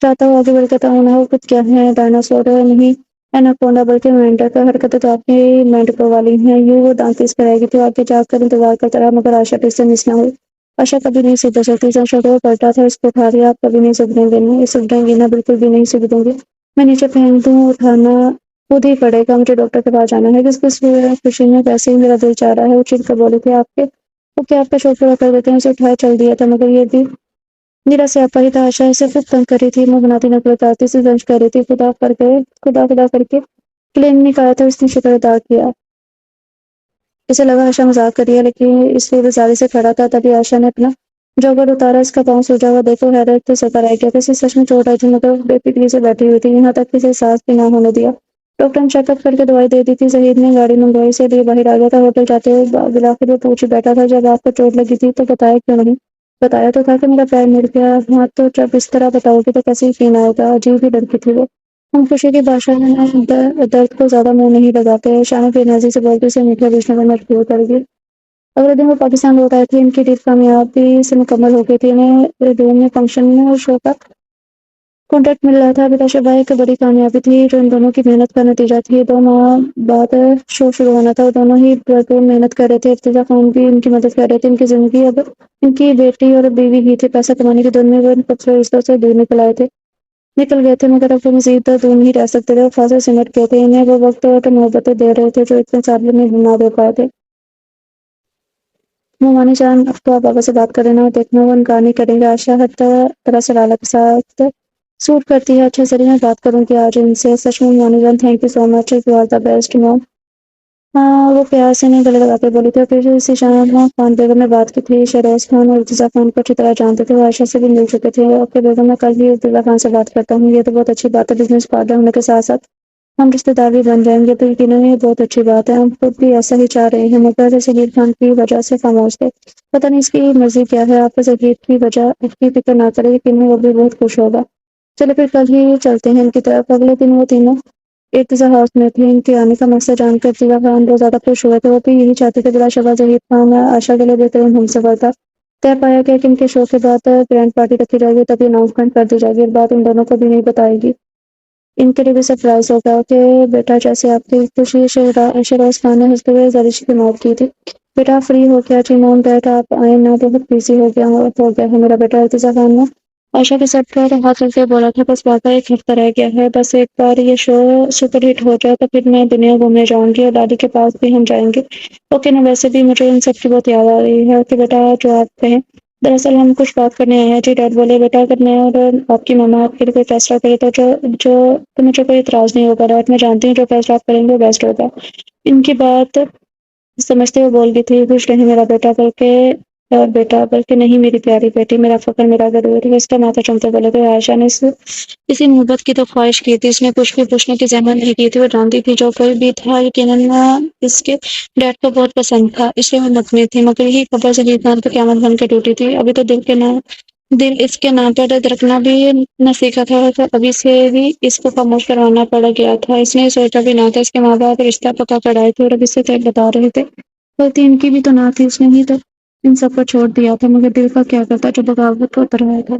چاہتا ہوں آگے بڑھ کے ہونا ہو کچھ کیا ہے، ڈائناسور نہیں ایناکونڈا بلکہ مینڈک۔ حرکتیں تو آپ کی مینڈکوں والی ہیں۔ یوں وہ دانت تیز کرائے گی تو آگے جا کر انتظار کرتا رہا، مگر عائشہ پھر سے مس نہ ہوئی۔ عائشہ کبھی نہیں سدھر سکتی۔ وہ پلٹا تھا، اس کو اٹھا دیا۔ آپ کبھی نہیں سدھریں گے نا؟ سدھریں گی نا؟ بالکل بھی نہیں سدھروں گی۔ میں نیچے پھینک دوں، اٹھانا خود ہی پڑے گا، مجھے ڈاکٹر کے پاس جانا ہے۔ کس خوشی میں ویسے ہی میرا دل چاہ رہا ہے۔ وہ چڑھ کر بولی تھی، آپ کے وہ کیا آپ کا شوق پورا کر دیتے ہیں؟ اسے اٹھایا چل دیا تھا، مگر یہ بھی میرا سیاپا ہی تھا۔ عائشہ اسے خوب تنگ کر رہی تھی، منہ بناتی نقل اتارتی سی زنج کر رہی تھی۔ خدا کر کے کلین نکالا تھا، اس نے شکر ادا کیا۔ اسے لگا عائشہ مذاق کر رہی ہے، لیکن اس لیے بیزاری سے کھڑا تھا۔ تبھی عائشہ نے اپنا جوگر اتارا، اس کا پاؤں سوجا ہوا دیکھو حیرت تو سفر آ گیا تھا۔ اسے سچ میں چوٹ آئی تھی، مگر بے فکری سے بیٹھی ہوئی تھی، یہاں تک کہ اسے احساس بھی نہ ہونے دیا۔ ڈاکٹر نے چیک اپ کر کے دوائی دے دی تھی۔ ظہیر نے گاڑی منگوائی، سے لیے باہر آ گیا تھا۔ ہوٹل جاتے ہوئے بالآخر وہ پوچھ بیٹھا تھا، جب آپ کو چوٹ لگی تھی تو بتایا کیوں نہیں؟ بتایا تو تھا کہ میرا پیر مڑ گیا۔ ہاں تو جب اس طرح بتاؤ گی تو کیسے یقین آئے گا؟ عجیب ہی لڑکی تھی وہ۔ ہم خوشی کی بادشاہ میں درد کو زیادہ منہ نہیں لگاتے، شانہ بے نیازی سے بولتے اسے میٹھا بیچنے میں مجبور کر گئی۔ اگلے دن وہ پاکستان لوٹ آئے تھے۔ ان کی ڈیل کامیابی سے مکمل ہو گئی تھی۔ انہیں روم میں فنکشن میں اور شو کا کانٹریکٹ مل رہا تھا۔ بلا شبہ ایک بڑی کامیابی تھی جو ان دونوں کی محنت کا نتیجہ تھی۔ 2 ماہ بعد شو شروع ہونا تھا، اور دونوں ہی بھرپور محنت کر رہے تھے۔ ارتجا خان بھی ان کی مدد کر رہے تھے۔ ان کی زندگی اب ان کی بیٹی اور بیوی ہی تھے۔ پیسہ کمانے کی دن میں وہ ان پتھروں رشتوں سے دور نکل گئے تھے، مگر اب وہ مزید دور نہیں رہ سکتے تھے۔ وہ خاصے سمٹ گئے تھے۔ انہیں وہ وقت اور محبتیں دے رہے تھے جو اتنے سال میں نہ دے پائے تھے۔ مومانی جان اب تو آپ بابا سے بات کریں نا دیکھنا وہ انکار نہیں کریں گے. عائشہ ہر طرح سے لالا کے ساتھ سوٹ کرتی ہے. اچھا ذریعے میں بات کروں گی آج ان سے. سچ میں مومانی جان thank you so much, you are the best mom. ہاں وہ پیار سے نہیں گلے لگاتے بولی تھی. پھر اسی شام خان بیگم نے بات کی تھی. شہروز خان اور ارتضیٰ خان کو اچھی طرح جانتے تھے. وہ عائشہ سے بھی مل چکے تھے. اوکے بیگم میں کل ہی ارتضیٰ خان سے بات کرتا ہوں. یہ تو بہت اچھی بات ہے. بزنس پارٹنر ہونے کے ساتھ ساتھ ہم رشتے دار بھی بن جائیں گے تو یقیناً یہ بہت اچھی بات ہے. ہم خود بھی ایسا ہی چاہ رہے ہیں مگر ظہیر خان کی وجہ سے خاموش تھے. پتہ نہیں اس کی مرضی کیا ہے. آپ ظہیر کی وجہ کی فکر نہ کریں, یقیناً وہ بھی بہت خوش ہوگا. چلو پھر کل ہی چلتے ہیں ان کی طرف. اگلے دن وہ تینوں ارتضیٰ ہاؤس میں تھے. ان کے آنے کا مقصد جان کر ارتضیٰ خان بہت زیادہ خوش ہوئے تھے. وہ بھی یہی چاہتے تھے بلا شبہ ظہیر خان عائشہ کے لیے بہترین ہم سے بڑھتا. طے پایا گیا کہ ان کے شو کے بعد گرینڈ پارٹی رکھی جائے گی. تبھی اناؤنسمنٹ کر دی جائے گی. بات ان دونوں کو بھی نہیں بتائے گی. ان کے لیے بھی سرپرائز ہوگا کہ بیٹا جیسے آپ کی خوشی شہروز خان نے ہنستے ہوئے زرش کی موت کی تھی. بیٹا فری ہو گیا جی موم ڈیڈ آپ آئے نا بہت بزی ہو گیا ہے میرا بیٹا. ارتضیٰ خان نے عائشہ کے سر پر ہاتھ رکھ کے بولا تھا بس واقعا ایک ہفتہ رہ گیا ہے. بس ایک بار یہ شو سپر ہٹ ہو جائے تو پھر میں دنیا گھومنے جاؤں گی اور دادی کے پاس بھی ہم جائیں گے. اوکے نا. ویسے بھی مجھے ان سب کی بہت یاد آ رہی ہے کہ بیٹا جو آپ کہیں. دراصل ہم کچھ بات کرنے آئے ہیں جی. ڈیڈ بولے بیٹا اگر میں اور آپ کی ماما آپ کے لیے کوئی فیصلہ کرے تو تو مجھے کوئی اعتراض نہیں ہوگا. ڈیڈ میں جانتی ہوں جو فیصلہ آپ کریں گے وہ بیسٹ ہوگا. ان کی بات سمجھتے ہوئے بول گئی تھی خوش نہیں میرا بیٹا بیٹا بلکہ نہیں میری پیاری بیٹی میرا فخر میرا غرور. اس کا ماتھا چومتے بولے تھے. عائشہ نے اسی محبت کی تو خواہش کی تھی. اس نے کچھ بھی پوچھنے کی زحمت نہیں کی تھی. وہ جانتی تھی جو کوئی بھی تھا یقیناً اس کے ڈیڈ کو بہت پسند تھا. اس لیے وہ مطمئن تھی. مگر یہی خبر ظہیر خان پر قیامت بن کے ٹوٹی تھی. ابھی تو دل اس کے نام پر درکنا بھی نہ سیکھا تھا. ابھی سے بھی اس کو خاموش کروانا پڑ گیا تھا. اس نے سوچا بھی نہ تھا. اس کے ماں باپ رشتہ پکا چڑھائے تھے اور اب اس سے بتا رہے تھے. غلطی ان کی بھی تو نہ تھی. اس نے ہی تو ان سب کو چھوڑ دیا تھا. مگر دل کا کیا کرتا جو بغاوت کو اتر آیا تھا.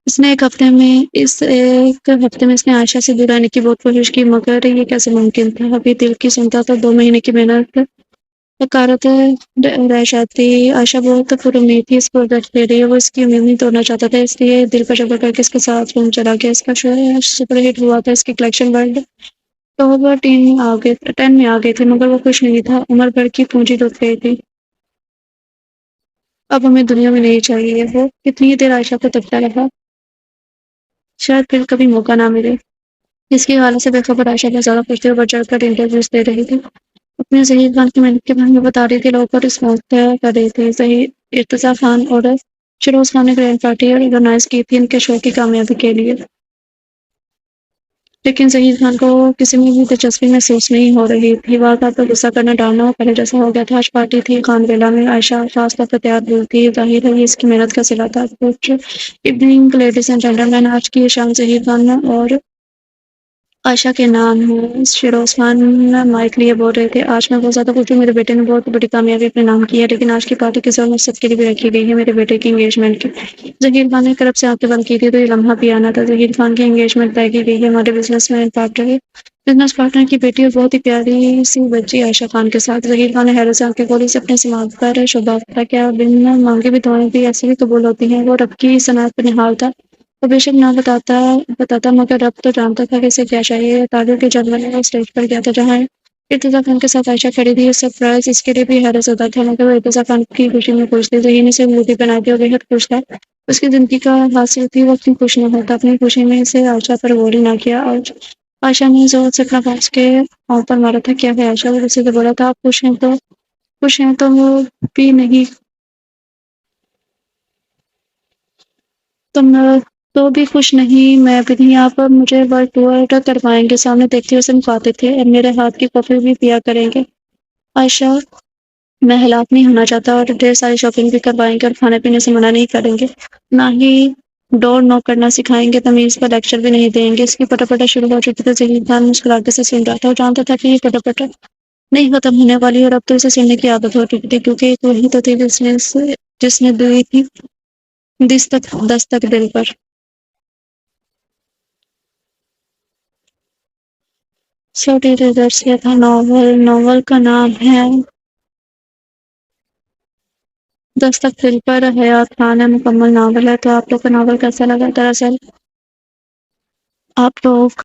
اس ایک ہفتے میں اس نے عائشہ سے دور آنے کی بہت کوشش کی مگر یہ کیسے ممکن تھا. ابھی دل کی سنتا تو 2 مہینے کی محنت حکارت رہ جاتی. عائشہ بہت پر امید تھی. اس کو درد دے رہی ہے. وہ اس کی امید نہیں توڑنا چاہتا تھا. اس لیے دل پر جبر کر کے اس کے ساتھ روم چلا گیا. اس کا شو سپر ہٹ ہوا تھا. اس کی کلیکشن ورلڈ تو 10 میں آ گئی تھی مگر وہ خوش نہیں تھا. عمر بھر کی پونجی لٹ گئی تھی. اب ہمیں دنیا میں نہیں چاہیے. وہ کتنی دیر عائشہ کو تکتا رہا. شاید پھر کبھی موقع نہ ملے. اس کی حالت سے بے خبر عائشہ بہت زیادہ خوش تھی اور بڑھ چڑھ کر انٹرویوز دے رہی تھی. اپنے ظہیر خان کی محنت کے بارے میں بتا رہی تھی. لوگ اور اس موقع کر رہی تھی. ارتضیٰ خان اور شہروز خان نے گرینڈ پارٹی آرگنائز کی تھی ان کے شو کی کامیابی کے لیے. لیکن ظہیر خان کو کسی میں بھی دلچسپی محسوس نہیں ہو رہی تھی. واقعات پر غصہ کرنا ڈالنا پہلے جیسا ہو گیا تھا. آج پارٹی تھی خان ویلا میں. عائشہ خاص طور پر تیار ہوئی تھی. ظاہر ہے یہ اس کی محنت کا صلہ تھا. کچھ ایوننگ لیڈیز اینڈ جینٹل مین آج کی یہ شام ظہیر خان اور عائشہ کے نام ہے. شہروز خان مائک لیے بول رہے تھے. آج میں بہت زیادہ خوش ہوں. میرے بیٹے نے بہت بڑی کامیابی اپنے نام کی ہے. لیکن آج کی پارٹی کسی اور مقصد کے لیے بھی رکھی گئی ہے. میرے بیٹے کی انگیجمنٹ کی. ظہیر خان نے طرف سے آنکھیں بند کی تھی تو یہ لمحہ بھی آنا تھا. ظہیر خان کی انگیجمنٹ طے کی گئی ہے. ہمارے بزنس پارٹنر کی بیٹی اور بہت ہی پیاری سی بچی عائشہ خان کے ساتھ. ظہیر خان نے حیرت سے آنکھیں کھولی. سے اپنے سماعت پر شباب تھا. کیا بن مانگے بھی دعائیں بھی ایسے بھی قبول ہوتی ہیں. وہ رب کی صنعت پر نہال تھا. وہ بے شک نہ بتاتا مگر رب تو جانتا تھا کہ اسے کیا چاہیے. تعلیم کے جنگل میں وہ اسٹیج پر گیا تھا جہاں ارتضیٰ خان کے ساتھ عائشہ کھڑی تھی. سرپرائز اس کے لیے بھی حیرت زدہ تھا مگر وہ ارتضیٰ خان کی خوشی میں خوش تھی. ظہیر نے اسے مودی بنا دیا اور بےحد خوش تھا. اس کی زندگی کا حاصل تھی. وہ اپنی خوشی میں ہوتا. اپنی خوشی میں اسے عائشہ پر غور ہی نہ کیا. اور عائشہ نے زور سے اپنا پاس کے پاؤں پر مارا تھا. کیا ہے عائشہ. وہ اسے تو بولا تھا آپ خوش ہیں تو وہ بھی نہیں تم تو بھی خوش نہیں میں بھی نہیں. آپ مجھے ورلڈ ٹور کروائیں گے. سامنے دیکھتے ہوئے سے مخاطب تھے. میرے ہاتھ کی کافی بھی پیا کریں گے. عائشہ میں ہلاک نہیں ہونا چاہتا اور ڈھیر ساری شاپنگ بھی کروائیں گے اور کھانے پینے سے منع نہیں کریں گے. نہ ہی ڈور نوک کرنا سکھائیں گے. تمیز کا لیکچر بھی نہیں دیں گے. اس کی پٹا پٹا شروع ہو چکی تھی. ظہیر خان مسکراتے سے سن رہا تھا. وہ جانتا تھا کہ یہ پٹا پٹا نہیں ختم ہونے والی اور اب تو اسے سننے کی عادت ہو چکی تھی کیونکہ ایک وہی تو تھی جس نے دی تھی دستک دل پر. چھوٹی ریڈرس کیا تھا. ناول کا نام ہے دستک دل پر. حیات خان ہے. مکمل ناول ہے. تو آپ لوگ کا ناول کیسا لگا. دراصل آپ لوگ